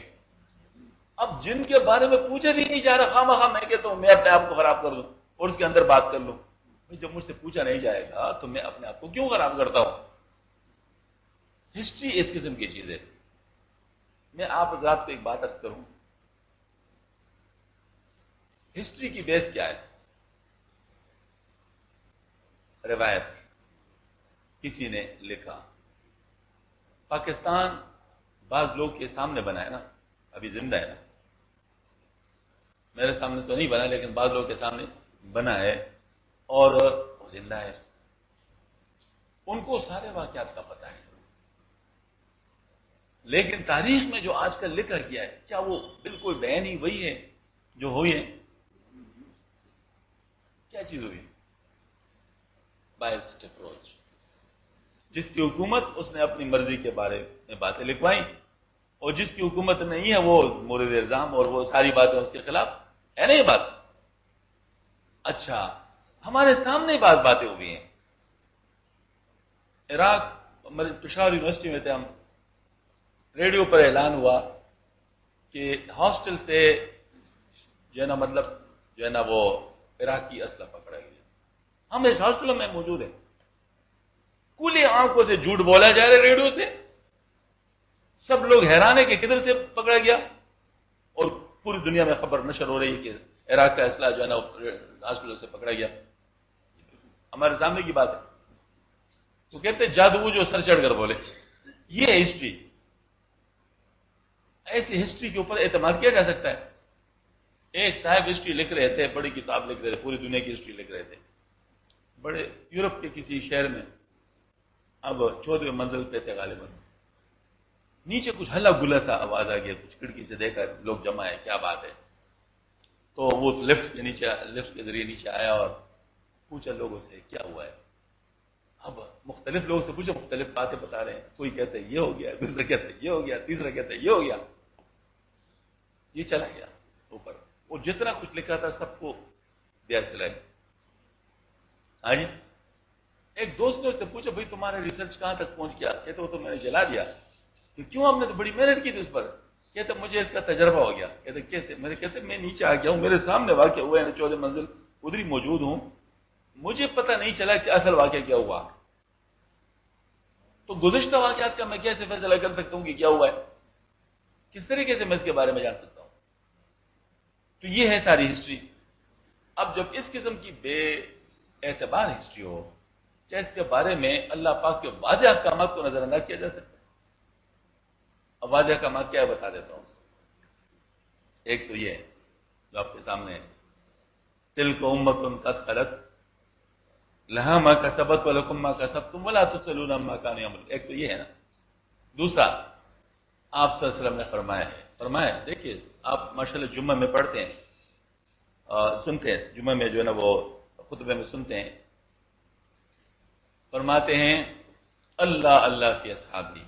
اب جن کے بارے میں پوچھا بھی نہیں جا رہا، خواہ مخواہ میں کہتا ہوں میں اپنے آپ کو خراب کر دوں اور اس کے اندر بات کر لوں۔ جب مجھ سے پوچھا نہیں جائے گا تو میں اپنے آپ کو کیوں خراب کرتا ہوں؟ ہسٹری اس قسم کی چیز ہے۔ میں آپ حضرات کو ایک بات عرض کروں، ہسٹری کی بیس کیا ہے؟ روایت، کسی نے لکھا۔ پاکستان بعض لوگ کے سامنے بنا ہے نا، ابھی زندہ ہے نا، میرے سامنے تو نہیں بنا لیکن بعض لوگ کے سامنے بنا ہے اور وہ زندہ ہے، ان کو سارے واقعات کا پتہ ہے، لیکن تاریخ میں جو آج کل لکھا گیا ہے کیا وہ بالکل بین ہی وہی ہے جو ہوئی ہے؟ کیا چیز ہوئی؟ Biased approach. جس کی حکومت اس نے اپنی مرضی کے بارے میں باتیں لکھوائیں، اور جس کی حکومت نہیں ہے وہ مورد الزام اور وہ ساری باتیں اس کے خلاف ہے نا یہ بات۔ اچھا، ہمارے سامنے بعض باتیں ہوئی ہیں۔ عراق پشاور یونیورسٹی میں تھے ہم، ریڈیو پر اعلان ہوا کہ ہاسٹل سے جو ہے نا مطلب جو ہے نا وہ عراقی اسلحہ پکڑا گیا۔ ہم اس ہاسٹل میں موجود ہیں، کھلی آنکھوں سے جھوٹ بولا جا رہا ہے ریڈیو سے، سب لوگ حیران ہیں کہ کدھر سے پکڑا گیا، اور پوری دنیا میں خبر نشر ہو رہی ہے کہ عراق کا اسلحہ جو ہے نا ہاسپٹل سے پکڑا گیا۔ ہمارے سامنے کی بات ہے، تو کہتے ہیں جادو جو سر چڑھ کر بولے۔ یہ ہے ہسٹری۔ ایسی ہسٹری کے اوپر اعتماد کیا جا سکتا ہے؟ ایک صاحب ہسٹری لکھ رہے تھے، بڑی کتاب لکھ رہے تھے، پوری دنیا کی ہسٹری لکھ رہے تھے، بڑے یورپ کے کسی شہر میں، اب 14ویں منزل پہ تھے غالباً، نیچے کچھ ہلا گلا سا آواز آ گیا، کچھ کھڑکی سے دیکھا لوگ جمع ہے، کیا بات ہے؟ تو وہ لفٹ کے ذریعے نیچے آیا اور پوچھا لوگوں سے کیا ہوا ہے۔ اب مختلف لوگوں سے پوچھا، مختلف باتیں بتا رہے ہیں، کوئی کہتے ہیں یہ ہو گیا، دوسرا کہتے ہیں یہ ہو گیا، تیسرا کہتے ہیں یہ ہو گیا۔ یہ چلا گیا اوپر، وہ جتنا کچھ لکھا تھا سب کو دیا سلائی۔ ہاں جی، ایک دوست نے اس سے پوچھا بھائی تمہارا ریسرچ کہاں تک پہنچ گیا؟ کہتے وہ تو میں نے جلا دیا۔ تو کیوں؟ آپ نے تو بڑی محنت کی تھی اس پر۔ کہتے مجھے اس کا تجربہ ہو گیا۔ کہتے کیسے؟ میں کہتے میں نیچے آ گیا ہوں، میرے سامنے واقع ہوا ہے، 14 منزل ادھر ہی موجود ہوں، مجھے پتہ نہیں چلا کہ اصل واقعہ کیا ہوا، تو گزشتہ واقعات کا میں کیسے فیصلہ کر سکتا ہوں کہ کیا ہوا ہے؟ کس طریقے سے میں اس کے بارے میں جان سکتا ہوں؟ تو یہ ہے ساری ہسٹری۔ اب جب اس قسم کی بے اعتبار ہسٹری ہو، کیا اس کے بارے میں اللہ پاک کے واضح احکامات کو نظر انداز کیا جا سکتا ہے؟ اب واضح احکامات کیا ہے بتا دیتا ہوں۔ ایک تو یہ ہے جو آپ کے سامنے ہے تلک امۃ قد خلت لہا ما کسبت ولکم ما کسبتم ولا تسألون عما کانوا یعملون. ایک تو یہ ہے نا. دوسرا آپ صلی اللہ علیہ وسلم نے فرمایا دیکھیے آپ ماشاءاللہ جمعہ میں پڑھتے ہیں سنتے ہیں، جمعہ میں جو ہے نا وہ خطبے میں سنتے ہیں، فرماتے ہیں اللہ اللہ کی اصحابی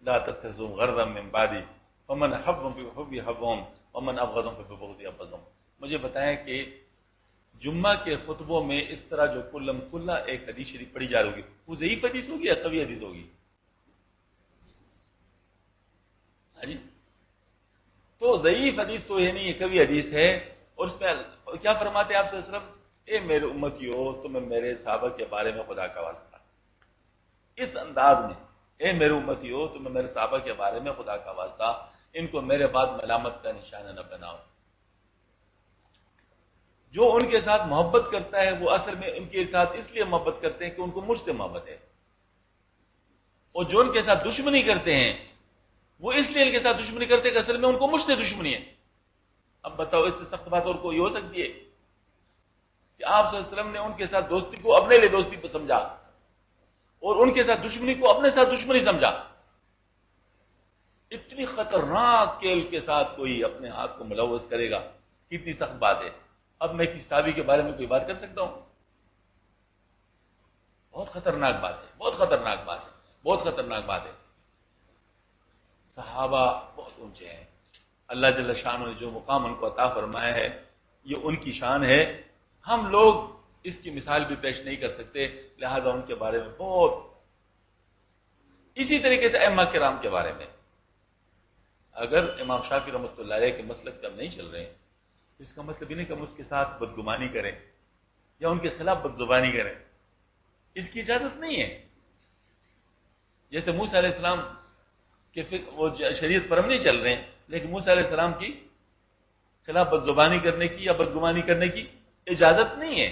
لا تتخذوا غرضا من بعدی فمن حبهم بحبی حبهم ومن ابغضهم ببغضی ابغضهم. مجھے بتائیں کہ جمعہ کے خطبوں میں اس طرح جو کلم کلا ایک حدیث شریف پڑھی جا رہی ہوگی، وہ ضعیف حدیث ہوگی یا قوی حدیث ہوگی؟ جی تو ضعیف حدیث تو یہ نہیں ہے، قوی حدیث ہے. اور اس میں کیا فرماتے ہیں آپ صلی اللہ علیہ وسلم؟ اے میرے امتیو تمہیں میرے صحابہ کے بارے میں خدا کا واسطہ، اس انداز میں اے میرے امتیو تمہیں میرے صحابہ کے بارے میں خدا کا واسطہ ان کو میرے بعد ملامت کا نشانہ نہ بناؤ. جو ان کے ساتھ محبت کرتا ہے وہ اصل میں ان کے ساتھ اس لیے محبت کرتے ہیں کہ ان کو مجھ سے محبت ہے، اور جو ان کے ساتھ دشمنی کرتے ہیں وہ اس لیے ان کے ساتھ دشمنی کرتے ہیں کہ اصل میں ان کو مجھ سے دشمنی ہے. اب بتاؤ اس سے سخت بات اور کوئی ہو سکتی ہے کہ آپ صلی اللہ علیہ وسلم نے ان کے ساتھ دوستی کو اپنے لیے دوستی پہ سمجھا اور ان کے ساتھ دشمنی کو اپنے ساتھ دشمنی سمجھا. اتنی خطرناک کھیل کے ساتھ کوئی اپنے ہاتھ کو ملوث کرے گا، کتنی سخت بات ہے. اب میں کسی صحابی کے بارے میں کوئی بات کر سکتا ہوں؟ بہت خطرناک بات ہے، بہت خطرناک بات ہے، بہت خطرناک بات ہے. صحابہ بہت اونچے ہیں، اللہ جل شانہ نے جو مقام ان کو عطا فرمایا ہے یہ ان کی شان ہے. ہم لوگ اس کی مثال بھی پیش نہیں کر سکتے، لہذا ان کے بارے میں بہت. اسی طریقے سے ائمہ کرام کے بارے میں اگر امام شافعی رحمۃ اللہ علیہ کے مسلک پہ ہم نہیں چل رہے ہیں، اس کا مطلب یہ نہیں کہ ہم اس کے ساتھ بدگمانی کریں یا ان کے خلاف بدزبانی کریں، اس کی اجازت نہیں ہے. جیسے موسیٰ علیہ السلام کہ وہ شریعت پر ہم نہیں چل رہے ہیں، لیکن موسیٰ علیہ السلام کی خلاف بدزبانی کرنے کی یا بدگمانی کرنے کی اجازت نہیں ہے.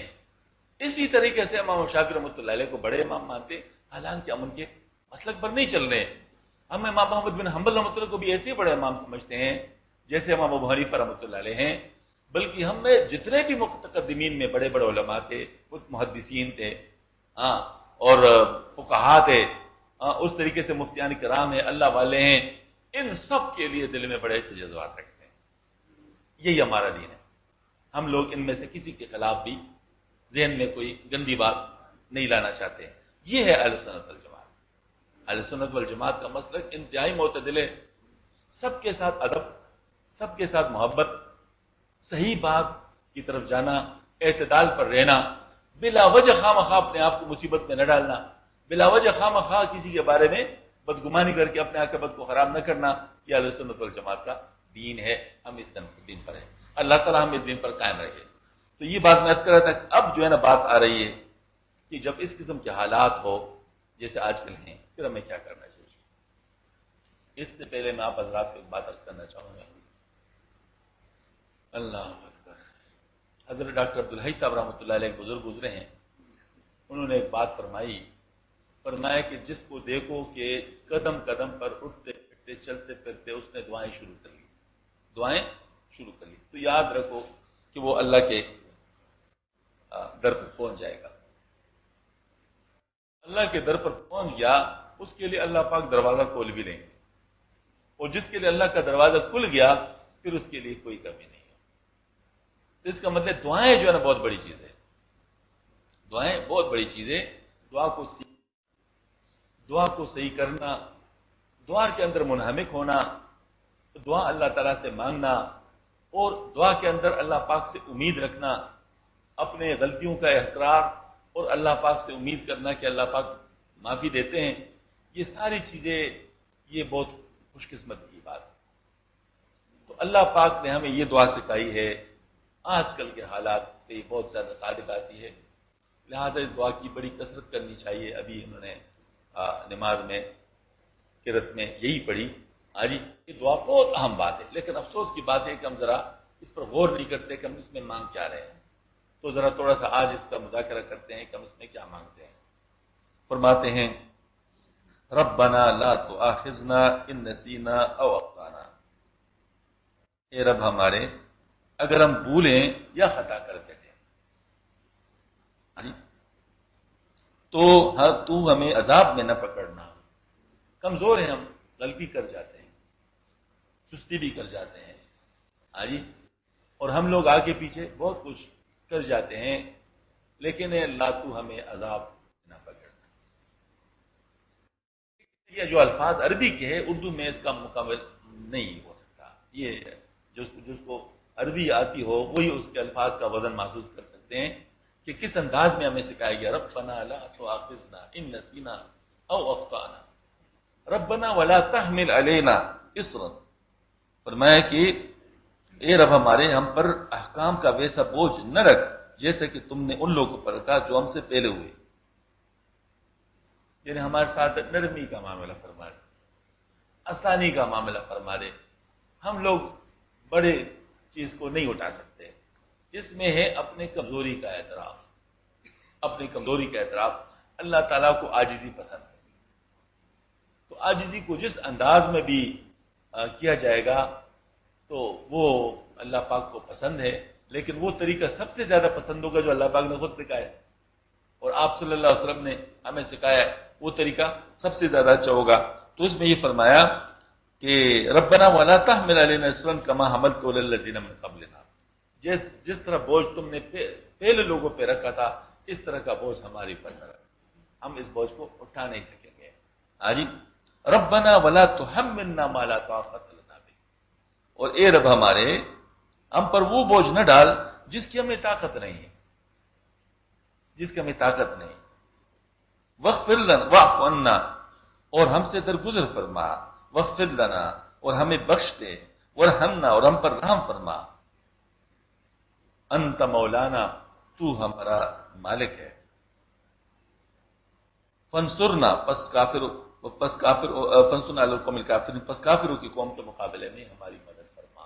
اسی طریقے سے امام شافعی رحمۃ اللہ علیہ کو بڑے امام مانتے، حالانکہ ہم ان کے مسلک پر نہیں چل رہے ہیں. ہم امام محمد بن حنبل رحمۃ اللہ کو بھی ایسے بڑے امام سمجھتے ہیں جیسے امام ابو حنیفہ رحمۃ اللہ علیہ ہیں. بلکہ ہم میں جتنے بھی متقدمین میں بڑے بڑے علماء تھے، محدثین تھے اور فقہاء تھے، اس طریقے سے مفتیان کرام ہیں، اللہ والے ہیں، ان سب کے لیے دل میں بڑے اچھے جذبات رکھتے ہیں. یہی ہمارا دین ہے. ہم لوگ ان میں سے کسی کے خلاف بھی ذہن میں کوئی گندی بات نہیں لانا چاہتے. یہ ہے اہل سنت والجماعت. اہل سنت والجماعت کا مسلک انتہائی معتدل ہے. سب کے ساتھ ادب، سب کے ساتھ محبت، صحیح بات کی طرف جانا، اعتدال پر رہنا، بلا وجہ خواہ مخواہ اپنے آپ کو مصیبت میں نہ ڈالنا، بلا وجہ خواہ مخواہ کسی کے بارے میں بدگمانی کر کے اپنے عاقبت کو خراب نہ کرنا. یہ اہل سنت والجماعت کا دین ہے. ہم اس دین پر ہیں. اللہ تعالیٰ ہم اس دین پر قائم رکھے. تو یہ بات میں عرض کر رہا تھا کہ اب جو ہے نا بات آ رہی ہے کہ جب اس قسم کے حالات ہو جیسے آج کل ہیں، پھر ہمیں کیا کرنا چاہیے. اس سے پہلے میں آپ حضرات کو ایک بات عرض کرنا چاہوں گا. اللہ اکبر. حضرت ڈاکٹر عبدالحی صاحب رحمۃ اللہ علیہ ایک بزرگ گزرے ہیں، انہوں نے ایک بات فرمایا کہ جس کو دیکھو کہ قدم قدم پر اٹھتے پھرتے چلتے پھرتے اس نے دعائیں شروع کر لی، تو یاد رکھو کہ وہ اللہ کے در پر پہنچ جائے گا. اللہ کے در پر پہنچ گیا، اس کے لیے اللہ پاک دروازہ کھول بھی لیں گے، اور جس کے لیے اللہ کا دروازہ کھل گیا پھر اس کے لیے کوئی کمی نہیں ہے. تو اس کا مطلب دعائیں جو ہے نا بہت بڑی چیز ہے. دعائیں بہت بڑی چیز ہے. دعا کو صحیح کرنا، دعا کے اندر منہمک ہونا، دعا اللہ تعالیٰ سے مانگنا، اور دعا کے اندر اللہ پاک سے امید رکھنا، اپنے غلطیوں کا اقرار اور اللہ پاک سے امید کرنا کہ اللہ پاک معافی دیتے ہیں. یہ ساری چیزیں یہ بہت خوش قسمت کی بات ہے. تو اللہ پاک نے ہمیں یہ دعا سکھائی ہے. آج کل کے حالات پہ یہ بہت زیادہ صادق آتی ہے، لہٰذا اس دعا کی بڑی کثرت کرنی چاہیے. ابھی انہوں نے نماز میں قرات میں یہی پڑھی. آج یہ دعا بہت اہم بات ہے، لیکن افسوس کی بات ہے کہ ہم ذرا اس پر غور نہیں کرتے کہ ہم اس میں مانگ کیا رہے ہیں. تو ذرا تھوڑا سا آج اس کا مذاکرہ کرتے ہیں کہ ہم اس میں کیا مانگتے ہیں. فرماتے ہیں ربنا لا تؤاخذنا ان نسینا او اخطانا. اے رب ہمارے، اگر ہم بھولیں یا خطا کرتے تھے. تو تو ہمیں عذاب میں نہ پکڑنا. کمزور ہیں ہم، غلطی کر جاتے ہیں، سستی بھی کر جاتے ہیں. ہاں جی، اور ہم لوگ آگے پیچھے بہت کچھ کر جاتے ہیں، لیکن اللہ تو ہمیں عذاب نہ پکڑنا. یہ جو الفاظ عربی کے ہیں، اردو میں اس کا مکمل نہیں ہو سکتا. یہ جس کو عربی آتی ہو وہی اس کے الفاظ کا وزن محسوس کر سکتے ہیں کہ کس انداز میں ہمیں سکھایا گیا. ربنا لا تؤاخذنا ان نسینا او اخطانا ربنا ولا تحمل علینا اصرا. فرمایا کہ اے رب ہمارے، ہم پر احکام کا ویسا بوجھ نہ رکھ جیسے کہ تم نے ان لوگوں پر رکھا جو ہم سے پہلے ہوئے. یعنی ہمارے ساتھ نرمی کا معاملہ فرما دے، آسانی کا معاملہ فرما دے. ہم لوگ بڑے چیز کو نہیں اٹھا سکتے. اس میں ہے اپنے کمزوری کا اعتراف. اپنی کمزوری کا اعتراف. اللہ تعالیٰ کو عاجزی پسند ہے، تو عاجزی کو جس انداز میں بھی کیا جائے گا تو وہ اللہ پاک کو پسند ہے. لیکن وہ طریقہ سب سے زیادہ پسند ہوگا جو اللہ پاک نے خود سکھایا اور آپ صلی اللہ علیہ وسلم نے ہمیں سکھایا، وہ طریقہ سب سے زیادہ اچھا ہوگا. تو اس میں یہ فرمایا کہ ربنا ولا تحمل علینا اصرا کما حملت علی الذین من قبلنا. جس طرح بوجھ تم نے پہلے لوگوں پہ رکھا تھا اس طرح کا بوجھ ہماری پر نہ رکھ. ہم اس بوجھ کو اٹھا نہیں سکیں گے. ہاں جی، ربنا ولا تحملنا ما لا طاقت لنا به. اور اے رب ہمارے، ہم پر وہ بوجھ نہ ڈال جس کی ہمیں طاقت نہیں ہے، جس کی ہمیں طاقت نہیں. واغفر لنا واعف عنا، اور ہم سے درگزر فرما. واغفر لنا، اور ہمیں بخش دے. ورحمنا، اور ہم پر رحم فرما. انت مولانا، تو ہمارا مالک ہے. فانصرنا، پس فانصرنا علی القوم الکافرین، پس کافروں کی قوم کے مقابلے میں ہماری مدد فرما.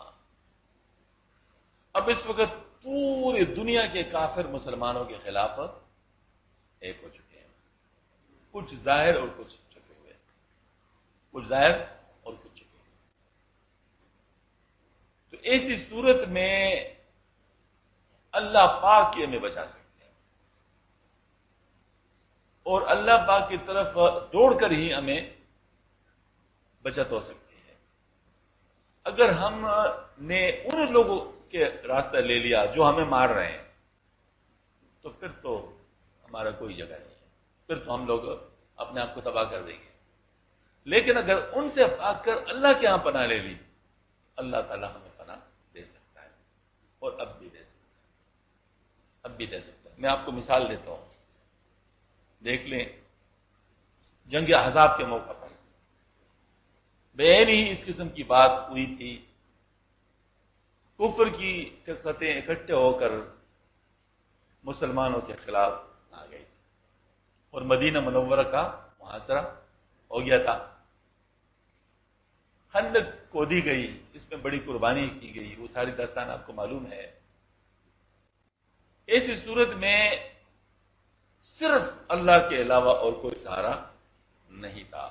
اب اس وقت پوری دنیا کے کافر مسلمانوں کے خلاف ایک ہو چکے ہیں، کچھ ظاہر اور کچھ چھپے ہوئے، کچھ ظاہر اور کچھ چھپے ہوئے. تو ایسی صورت میں اللہ پاک ہی ہمیں بچا سکتے ہیں اور اللہ پاک کی طرف دوڑ کر ہی ہمیں بچت ہو سکتی ہے. اگر ہم نے ان لوگوں کے راستہ لے لیا جو ہمیں مار رہے ہیں تو پھر تو ہمارا کوئی جگہ نہیں ہے، پھر تو ہم لوگ اپنے آپ کو تباہ کر دیں گے. لیکن اگر ان سے بھاگ کر اللہ کے ہاں پناہ لے لی، اللہ تعالیٰ ہمیں پناہ دے سکتا ہے اور اب بھی دے سکتا ہے، اب بھی دے سکتا ہے. میں آپ کو مثال دیتا ہوں. دیکھ لیں جنگ احزاب کے موقع پر بین ہی اس قسم کی بات ہوئی تھی. کفر کی طاقتیں اکٹھے ہو کر مسلمانوں کے خلاف آ گئی تھی اور مدینہ منورہ کا محاصرہ ہو گیا تھا. خندق کھودی گئی، اس میں بڑی قربانی کی گئی، وہ ساری داستان آپ کو معلوم ہے. ایسی صورت میں صرف اللہ کے علاوہ اور کوئی سہارا نہیں تھا.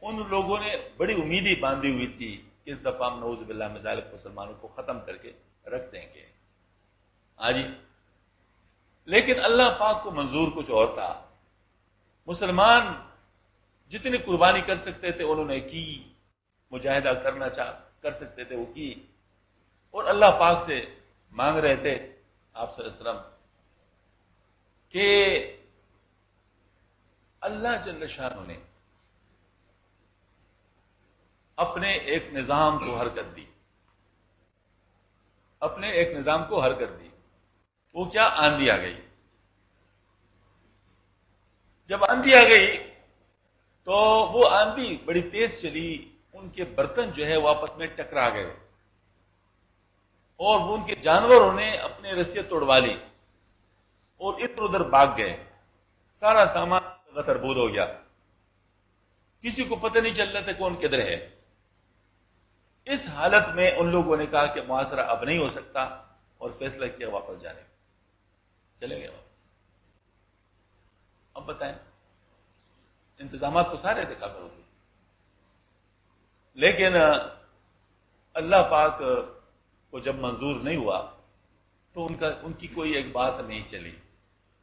ان لوگوں نے بڑی امیدیں باندھی ہوئی تھی کہ اس دفعہ ہم نعوذ باللہ من ذالک مسلمانوں کو ختم کر کے رکھ دیں گے. ہاں جی، لیکن اللہ پاک کو منظور کچھ اور تھا. مسلمان جتنی قربانی کر سکتے تھے انہوں نے کی، مجاہدہ کر سکتے تھے وہ کی، اور اللہ پاک سے مانگ رہے تھے آپ صلی اللہ علیہ وسلم کہ اللہ جل شانہ نے اپنے ایک نظام کو حرکت دی، اپنے ایک نظام کو حرکت دی. وہ کیا؟ آندھی آ گئی. جب آندھی آ گئی تو وہ آندھی بڑی تیز چلی، ان کے برتن جو ہے وہ آپس میں ٹکرا گئے اور وہ ان کے جانوروں نے اپنے رسیاں توڑوا لی اور ادھر ادھر بھاگ گئے. سارا سامان غتربود ہو گیا، کسی کو پتہ نہیں چل رہا تھا کون کدھر ہے. اس حالت میں ان لوگوں نے کہا کہ محاصرہ اب نہیں ہو سکتا اور فیصلہ کیا واپس جانے کا. چلے گئے واپس. اب بتائیں، انتظامات تو سارے تھے کافروں کے، لیکن اللہ پاک کو جب منظور نہیں ہوا تو ان کی کوئی ایک بات نہیں چلی.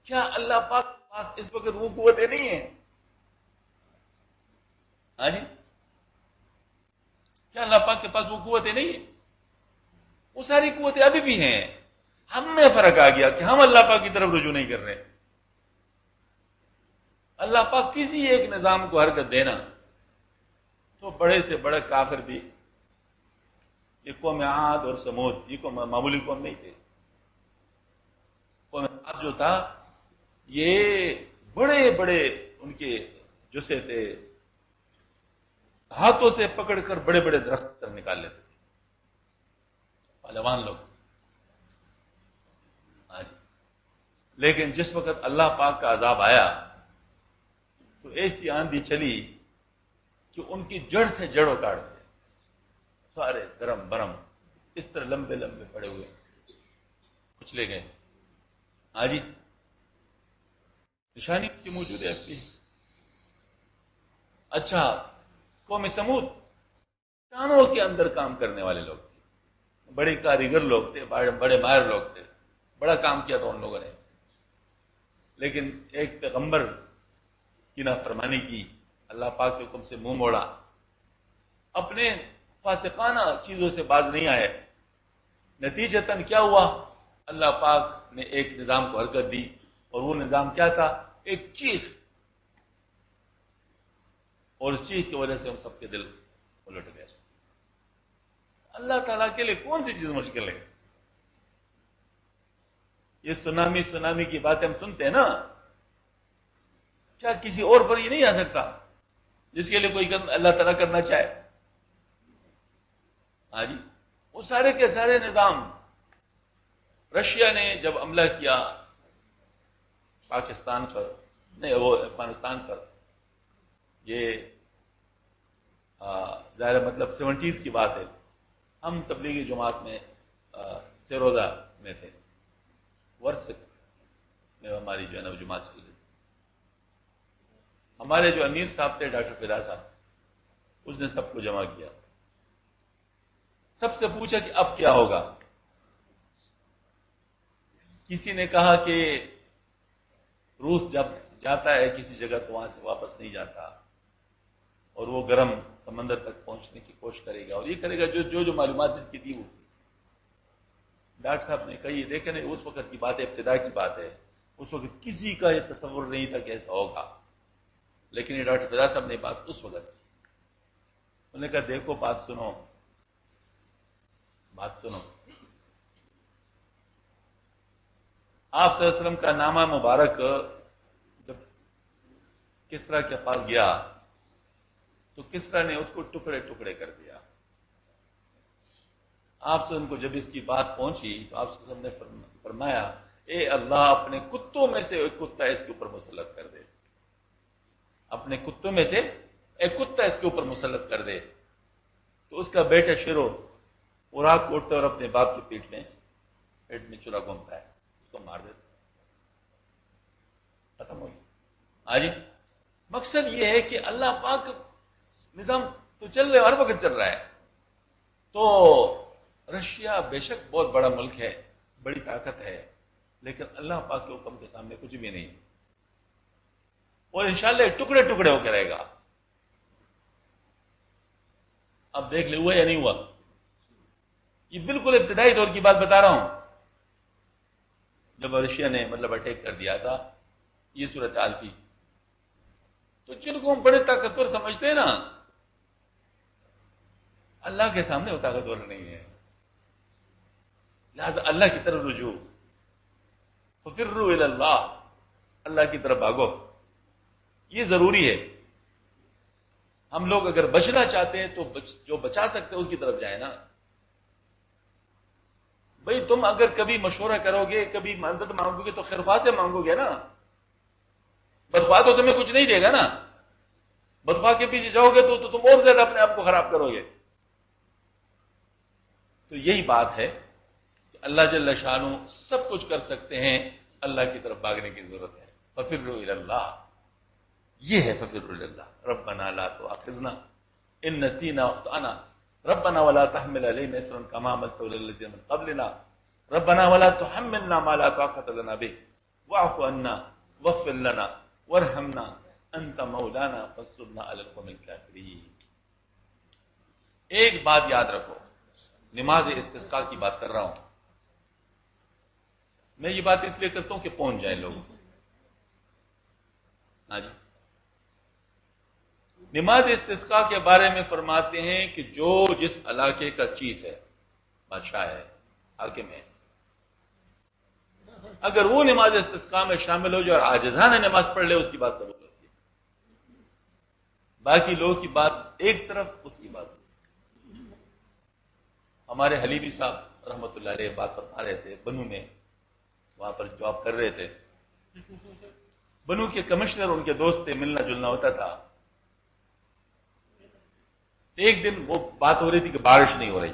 کیا اللہ پاک کے پاس اس وقت وہ قوتیں نہیں ہیں؟ ہاں جی، کیا اللہ پاک کے پاس وہ قوتیں نہیں ہیں؟ وہ ساری قوتیں ابھی بھی ہیں. ہم میں فرق آ گیا کہ ہم اللہ پاک کی طرف رجوع نہیں کر رہے. اللہ پاک کسی ایک نظام کو حرکت دینا تو بڑے سے بڑے کافر بھی، یہ قوم عاد اور سمود یہ معمولی قوم نہیں تھے. قوم عاد جو تھا یہ بڑے بڑے ان کے جسے تھے، ہاتھوں سے پکڑ کر بڑے بڑے درخت سر نکال لیتے تھے پہلوان لوگ. آج لیکن جس وقت اللہ پاک کا عذاب آیا تو ایسی آندھی چلی کہ ان کی جڑ سے جڑ اکاڑ دیا. سارے درم برم اس طرح لمبے لمبے پڑے ہوئے کچلے گئے. ہاں جی، نشانی کی موجود ہے اپنی. اچھا، قوم سمود کانوں کے اندر کام کرنے والے لوگ تھے، بڑے کاریگر لوگ تھے، بڑے ماہر لوگ تھے، بڑا کام کیا تھا ان لوگوں نے. لیکن ایک پیغمبر کی نافرمانی کی، اللہ پاک کے حکم سے منہ موڑا، اپنے فاسقانہ چیزوں سے باز نہیں آئے. نتیجتاً کیا ہوا؟ اللہ پاک نے ایک نظام کو حرکت دی، اور وہ نظام کیا تھا؟ ایک چیخ. اور اس چیخ کی وجہ سے ہم سب کے دل الٹ گئے. اللہ تعالیٰ کے لیے کون سی چیز مشکل ہے؟ یہ سونامی کی باتیں ہم سنتے ہیں نا، کیا کسی اور پر یہ نہیں آ سکتا جس کے لیے کوئی اللہ تعالیٰ کرنا چاہے؟ ہاں جی، وہ سارے کے سارے نظام. رشیا نے جب حملہ کیا پاکستان پر، نہیں وہ افغانستان پر، یہ ظاہر مطلب 70s کی بات ہے. ہم تبلیغی جماعت میں سیروزہ میں تھے، ورسک میں ہماری جو ہے نا جماعت چل رہی تھی. ہمارے جو امیر صاحب تھے ڈاکٹر فدا صاحب، اس نے سب کو جمع کیا، سب سے پوچھا کہ اب کیا ہوگا. کسی نے کہا کہ روس جب جاتا ہے کسی جگہ تو وہاں سے واپس نہیں جاتا، اور وہ گرم سمندر تک پہنچنے کی کوشش کرے گا، اور یہ کرے گا جو معلومات جس کی تھی وہ. ڈاکٹر صاحب نے کہا یہ دیکھیں نہیں، اس وقت کی بات ہے، ابتدا کی بات ہے، اس وقت کسی کا یہ تصور نہیں تھا کہ ایسا ہوگا. لیکن یہ ڈاکٹر فدا صاحب نے بات اس وقت کی. انہوں نے کہا دیکھو بات سنو، آپ صلی اللہ علیہ وسلم کا نامہ مبارک جب کسرا کے پاس گیا تو کسرا نے اس کو ٹکڑے ٹکڑے کر دیا. آپ سے ان کو جب اس کی بات پہنچی تو آپ صلی اللہ علیہ وسلم نے فرمایا اے اللہ اپنے کتوں میں سے ایک کتا اس کے اوپر مسلط کر دے، اپنے کتوں میں سے ایک کتا اس کے اوپر مسلط کر دے. تو اس کا بیٹا شیرو وہ رات کو اٹھتا ہے اور اپنے باپ کی پیٹ میں چورا گھومتا ہے، اس کو مار دیتا، ختم ہو گیا. آج مقصد یہ ہے کہ اللہ پاک نظام تو چل رہا ہے، ہر وقت چل رہا ہے. تو رشیا بے شک بہت بڑا ملک ہے، بڑی طاقت ہے، لیکن اللہ پاک کے حکم کے سامنے کچھ بھی نہیں، اور انشاءاللہ ٹکڑے ٹکڑے ہو کے رہے گا. اب دیکھ لے ہوا یا نہیں ہوا. یہ بالکل ابتدائی دور کی بات بتا رہا ہوں، جب رشیا نے مطلب اٹیک کر دیا تھا، یہ صورتحال تھی. تو جن کو ہم بڑے طاقتور سمجھتے ہیں نا، اللہ کے سامنے وہ طاقتور نہیں ہے. لہذا اللہ کی طرف رجوع، ففروا الی اللہ، اللہ کی طرف بھاگو، یہ ضروری ہے. ہم لوگ اگر بچنا چاہتے ہیں تو جو بچا سکتے ہیں اس کی طرف جائیں نا. بھئی تم اگر کبھی مشورہ کرو گے، کبھی مدد مانگو گے تو خیرخواہ سے مانگو گے نا، بدخواہ تو تمہیں کچھ نہیں دے گا نا. بدخواہ کے پیچھے جاؤ گے تو تم اور زیادہ اپنے آپ کو خراب کرو گے. تو یہی بات ہے کہ اللہ جل شانہ سب کچھ کر سکتے ہیں، اللہ کی طرف بھاگنے کی ضرورت ہے. ففروا الی اللہ، یہ ہے ففروا الی اللہ. ربنا لا تؤاخذنا ان نسینا واخطأنا ربنا ولا تحمل علينا اصرا كما حملته على الذين من قبلنا ربنا ولا تحملنا ما لا طاقة لنا به واعف عنا واغفر لنا وارحمنا انت مولانا فانصرنا علی القوم الکافرین۔ ایک بات یاد رکھو، نماز استسقاء کی بات کر رہا ہوں، میں یہ بات اس لیے کرتا ہوں کہ پہنچ جائیں لوگ۔ ہاں جی، نماز استسقاء کے بارے میں فرماتے ہیں کہ جو جس علاقے کا چیف ہے، بادشاہ ہے، حاکم ہے، اگر وہ نماز استسقاء میں شامل ہو جائے اور عاجزانہ نماز پڑھ لے، اس کی بات قبول ہوتی ہے۔ باقی لوگوں کی بات ایک طرف، اس کی بات دوسری۔ ہمارے حلیمی صاحب رحمۃ اللہ علیہ بات فرما رہے تھے، بنو میں وہاں پر جاب کر رہے تھے، بنو کے کمشنر ان کے دوست تھے، ملنا جلنا ہوتا تھا۔ ایک دن وہ بات ہو رہی تھی کہ بارش نہیں ہو رہی،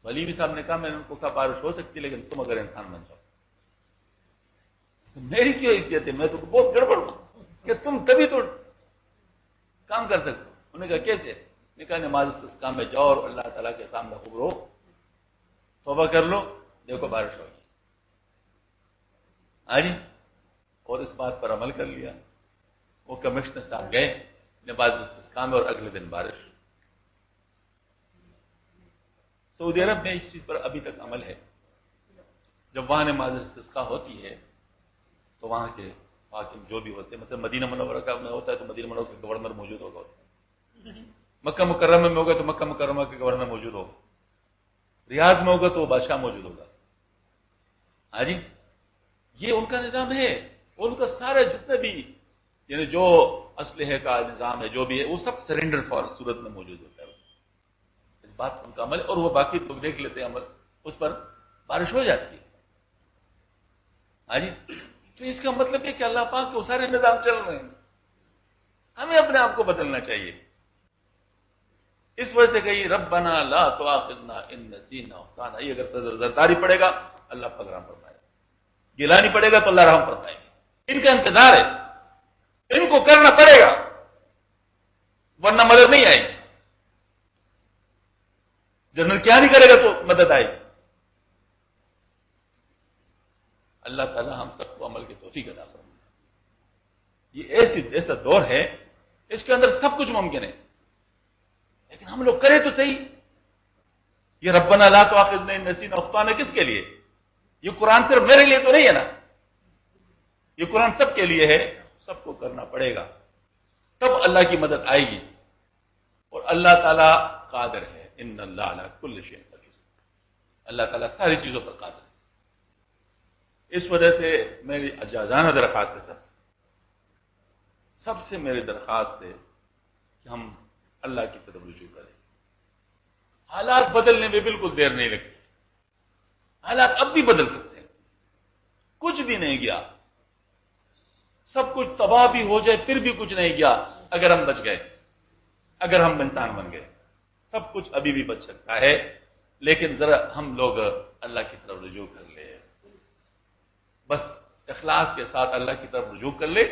حلیمی صاحب نے کہا، میں نے ان کو کہا بارش ہو سکتی لیکن تم اگر انسان بن جاؤ تو میری کیوں حیثیت ہے، میں تو بہت گڑبڑ ہوں کہ تم تبھی تو کام کر سکتے ہو۔ انہوں نے کہا کیسے؟ نے کہا نماز استسقاء میں جاؤ اور اللہ تعالیٰ کے سامنے خوب رو، توبہ کر لو، دیکھو بارش ہوگی۔ ہاں جی، اور اس بات پر عمل کر لیا۔ وہ کمشنر صاحب گئے نماز استسقاء میں اور اگلے دن بارش۔ سعودی عرب میں اس چیز پر ابھی تک عمل ہے، جب وہاں نماز استسقاء ہوتی ہے تو وہاں کے حاکم جو بھی ہوتے ہیں، مثلا مدینہ منورہ کا میں ہوتا ہے تو مدینہ منورہ کا گورنر موجود ہوگا اس میں، مکہ مکرمہ میں ہوگا تو مکہ مکرمہ کے گورنر موجود ہوگا، ریاض میں ہوگا تو وہ بادشاہ موجود ہوگا۔ ہاں جی، یہ ان کا نظام ہے، ان کا سارا جتنے بھی یعنی جو اسلحے کا نظام ہے جو بھی ہے وہ سب سرنڈر فار صورت میں موجود ہوتا ہے۔ اس بات ان کا عمل ہے اور وہ باقی لوگ دیکھ لیتے ہیں عمل، اس پر بارش ہو جاتی ہے۔ ہاں جی، تو اس کا مطلب ہے کہ اللہ پاک کے وہ سارے نظام چل رہے ہیں، ہمیں اپنے آپ کو بدلنا چاہیے۔ اس وجہ سے کہی ربنا لا تؤاخذنا ان نسینا واخطانا، یہ اگر زرداری پڑے گا اللہ پاک رحم فرمائے گا، گیلانی پڑے گا تو اللہ رحم فرمائے گا۔ ان کا انتظار ہے، ان کو کرنا پڑے گا ورنہ مدد نہیں آئے گی۔ جنرل کیا نہیں کرے گا تو مدد آئے گی۔ اللہ تعالی ہم سب کو عمل کی توفیق عطا فرمائے۔ یہ ایسا دور ہے اس کے اندر سب کچھ ممکن ہے، لیکن ہم لوگ کریں تو صحیح۔ یہ ربنا لا تؤاخذنا ان نسینا واخطانا کس کے لیے؟ یہ قرآن صرف میرے لیے تو نہیں ہے نا، یہ قرآن سب کے لیے ہے، سب کو کرنا پڑے گا، تب اللہ کی مدد آئے گی۔ اور اللہ تعالیٰ قادر ہے، ان اللہ علی کل شیء قدیر، اللہ تعالیٰ ساری چیزوں پر قادر ہے۔ اس وجہ سے میری عاجزانہ درخواست ہے، سب سے میری درخواست ہے کہ ہم اللہ کی طرف رجوع کریں۔ حالات بدلنے میں بالکل دیر نہیں لگتی، حالات اب بھی بدل سکتے ہیں، کچھ بھی نہیں گیا، سب کچھ تباہ بھی ہو جائے پھر بھی کچھ نہیں گیا اگر ہم بچ گئے، اگر ہم انسان بن گئے، سب کچھ ابھی بھی بچ سکتا ہے، لیکن ذرا ہم لوگ اللہ کی طرف رجوع کر لیں، بس اخلاص کے ساتھ اللہ کی طرف رجوع کر لے،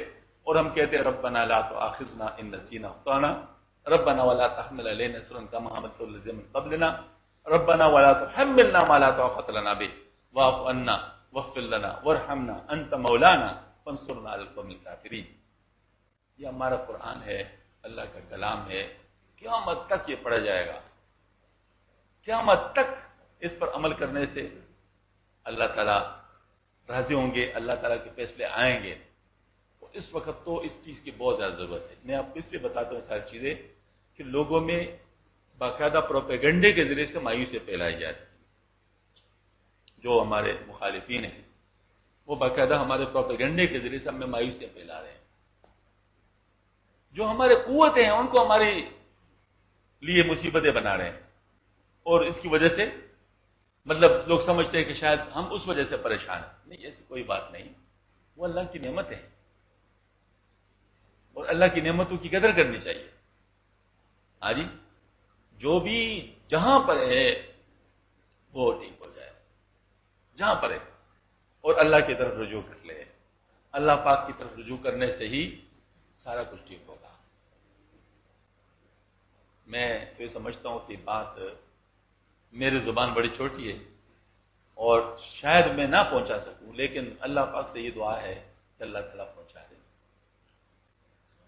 اور ہم کہتے ہیں ربنا لا تؤاخذنا ان نسینا واخطانا ربنا ولا تحمل علينا اصرا كما حملته على الذين من قبلنا ربنا ولا تحملنا ما لا طاقة لنا به واعف عنا واغفر لنا وارحمنا انت مولانا فانصرنا على القوم الكافرين۔ یہ ہمارا قرآن ہے، اللہ کا کلام ہے، قیامت تک یہ پڑھا جائے گا، قیامت تک اس پر عمل کرنے سے اللہ تعالیٰ راضی ہوں گے، اللہ تعالیٰ کے فیصلے آئیں گے۔ اس وقت تو اس چیز کی بہت زیادہ ضرورت ہے۔ میں آپ کو اس لیے بتاتا ہوں ساری چیزیں کہ لوگوں میں باقاعدہ پروپیگنڈے کے ذریعے سے مایوسی پھیلائی جاتی ہے۔ جو ہمارے مخالفین ہیں وہ باقاعدہ ہمارے پروپیگنڈے کے ذریعے سے ہمیں مایوسی پھیلا رہے ہیں، جو ہمارے قوتیں ہیں ان کو ہمارے لیے مصیبتیں بنا رہے ہیں، اور اس کی وجہ سے مطلب لوگ سمجھتے ہیں کہ شاید ہم اس وجہ سے پریشان ہیں۔ نہیں، ایسی کوئی بات نہیں، وہ اللہ کی نعمت ہے اور اللہ کی نعمتوں کی قدر کرنی چاہیے۔ ہاں جی، جو بھی جہاں پر ہے وہ ٹھیک ہو جائے، جہاں پر ہے، اور اللہ کی طرف رجوع کر لے۔ اللہ پاک کی طرف رجوع کرنے سے ہی سارا کچھ ٹھیک ہوگا۔ میں تو یہ سمجھتا ہوں کہ بات میری زبان بڑی چھوٹی ہے اور شاید میں نہ پہنچا سکوں، لیکن اللہ پاک سے یہ دعا ہے کہ اللہ تعالیٰ پہنچا دے اس کو۔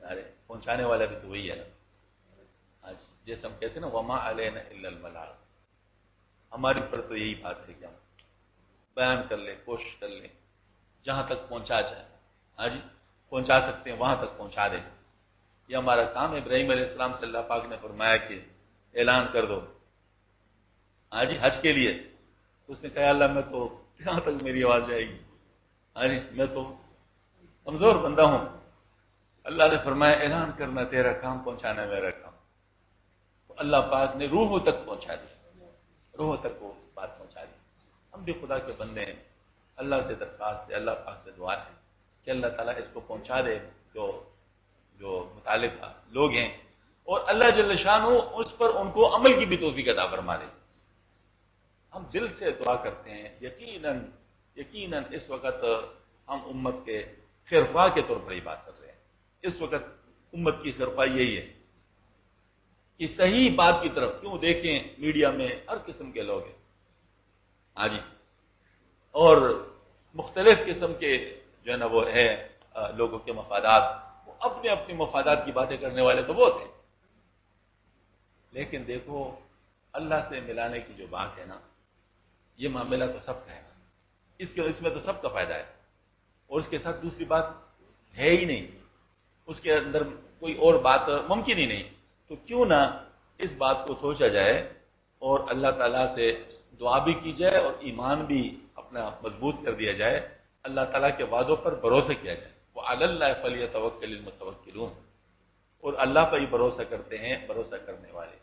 ارے پہنچانے والا بھی تو وہی ہے نا۔ آج جیسے ہم کہتے ہیں نا وما علینا الا البلاغ، ہمارے پر تو یہی بات ہے کہ ہم بیان کر لیں، کوشش کر لیں، جہاں تک پہنچا جائے، ہاں جی پہنچا سکتے ہیں وہاں تک پہنچا دیں۔ یہ ہمارا کام ہے۔ ابراہیم علیہ السلام سے اللہ پاک نے فرمایا کہ اعلان کر دو، ہاں جی حج کے لیے، تو اس نے کہا اللہ میں تو کہاں تک میری آواز جائے گی، ہاں جی میں تو کمزور بندہ ہوں۔ اللہ نے فرمایا اعلان کرنا تیرا کام، پہنچانا میرا کام۔ تو اللہ پاک نے روحوں تک پہنچا دیا، روحوں تک وہ بات پہنچا دی۔ ہم بھی خدا کے بندے ہیں، اللہ سے درخواست ہے، اللہ پاک سے دعا ہے کہ اللہ تعالیٰ اس کو پہنچا دے جو متعلقہ لوگ ہیں، اور اللہ جل شانہ اس پر ان کو عمل کی بھی توفیق عطا فرما دے۔ ہم دل سے دعا کرتے ہیں، یقیناً اس وقت ہم امت کے خیرخواہ کے طور پر ہی بات کر رہے ہیں۔ اس وقت امت کی خیرخواہ یہی ہے کہ صحیح بات کی طرف کیوں دیکھیں، میڈیا میں ہر قسم کے لوگ ہیں، ہاں جی، اور مختلف قسم کے جو ہے نا وہ ہے لوگوں کے مفادات، وہ اپنے اپنے مفادات کی باتیں کرنے والے تو بہت ہیں، لیکن دیکھو اللہ سے ملانے کی جو بات ہے نا، یہ معاملہ تو سب کا ہے، اس میں تو سب کا فائدہ ہے، اور اس کے ساتھ دوسری بات ہے ہی نہیں، اس کے اندر کوئی اور بات ممکن ہی نہیں۔ تو کیوں نہ اس بات کو سوچا جائے اور اللہ تعالیٰ سے دعا بھی کی جائے اور ایمان بھی اپنا مضبوط کر دیا جائے، اللہ تعالیٰ کے وعدوں پر بھروسہ کیا جائے۔ وَعَلَى اللَّهِ فَلْيَتَوَكَّلِ الْمُتَوَكِّلُونَ، اور اللہ پر ہی بھروسہ کرتے ہیں بھروسہ کرنے والے،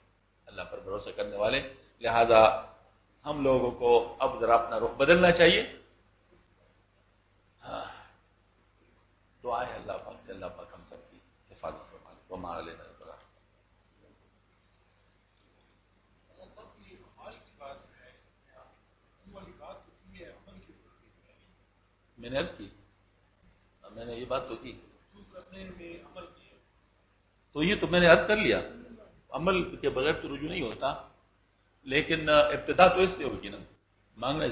اللہ پر بھروسہ کرنے والے۔ لہذا ہم لوگوں کو اب ذرا اپنا رخ بدلنا چاہیے۔ دعا ہے اللہ پاک سے، اللہ پاک ہم سب کی حفاظت فرمائے۔ وما علینا الا البلاغ۔ میں نے عرض کی، میں نے یہ بات تو کی، تو یہ تو میں نے عرض کر لیا، عمل کے بغیر تو رجوع نہیں ہوتا، لیکن ابتدا تو اس سے ہوگی نا، مانگنا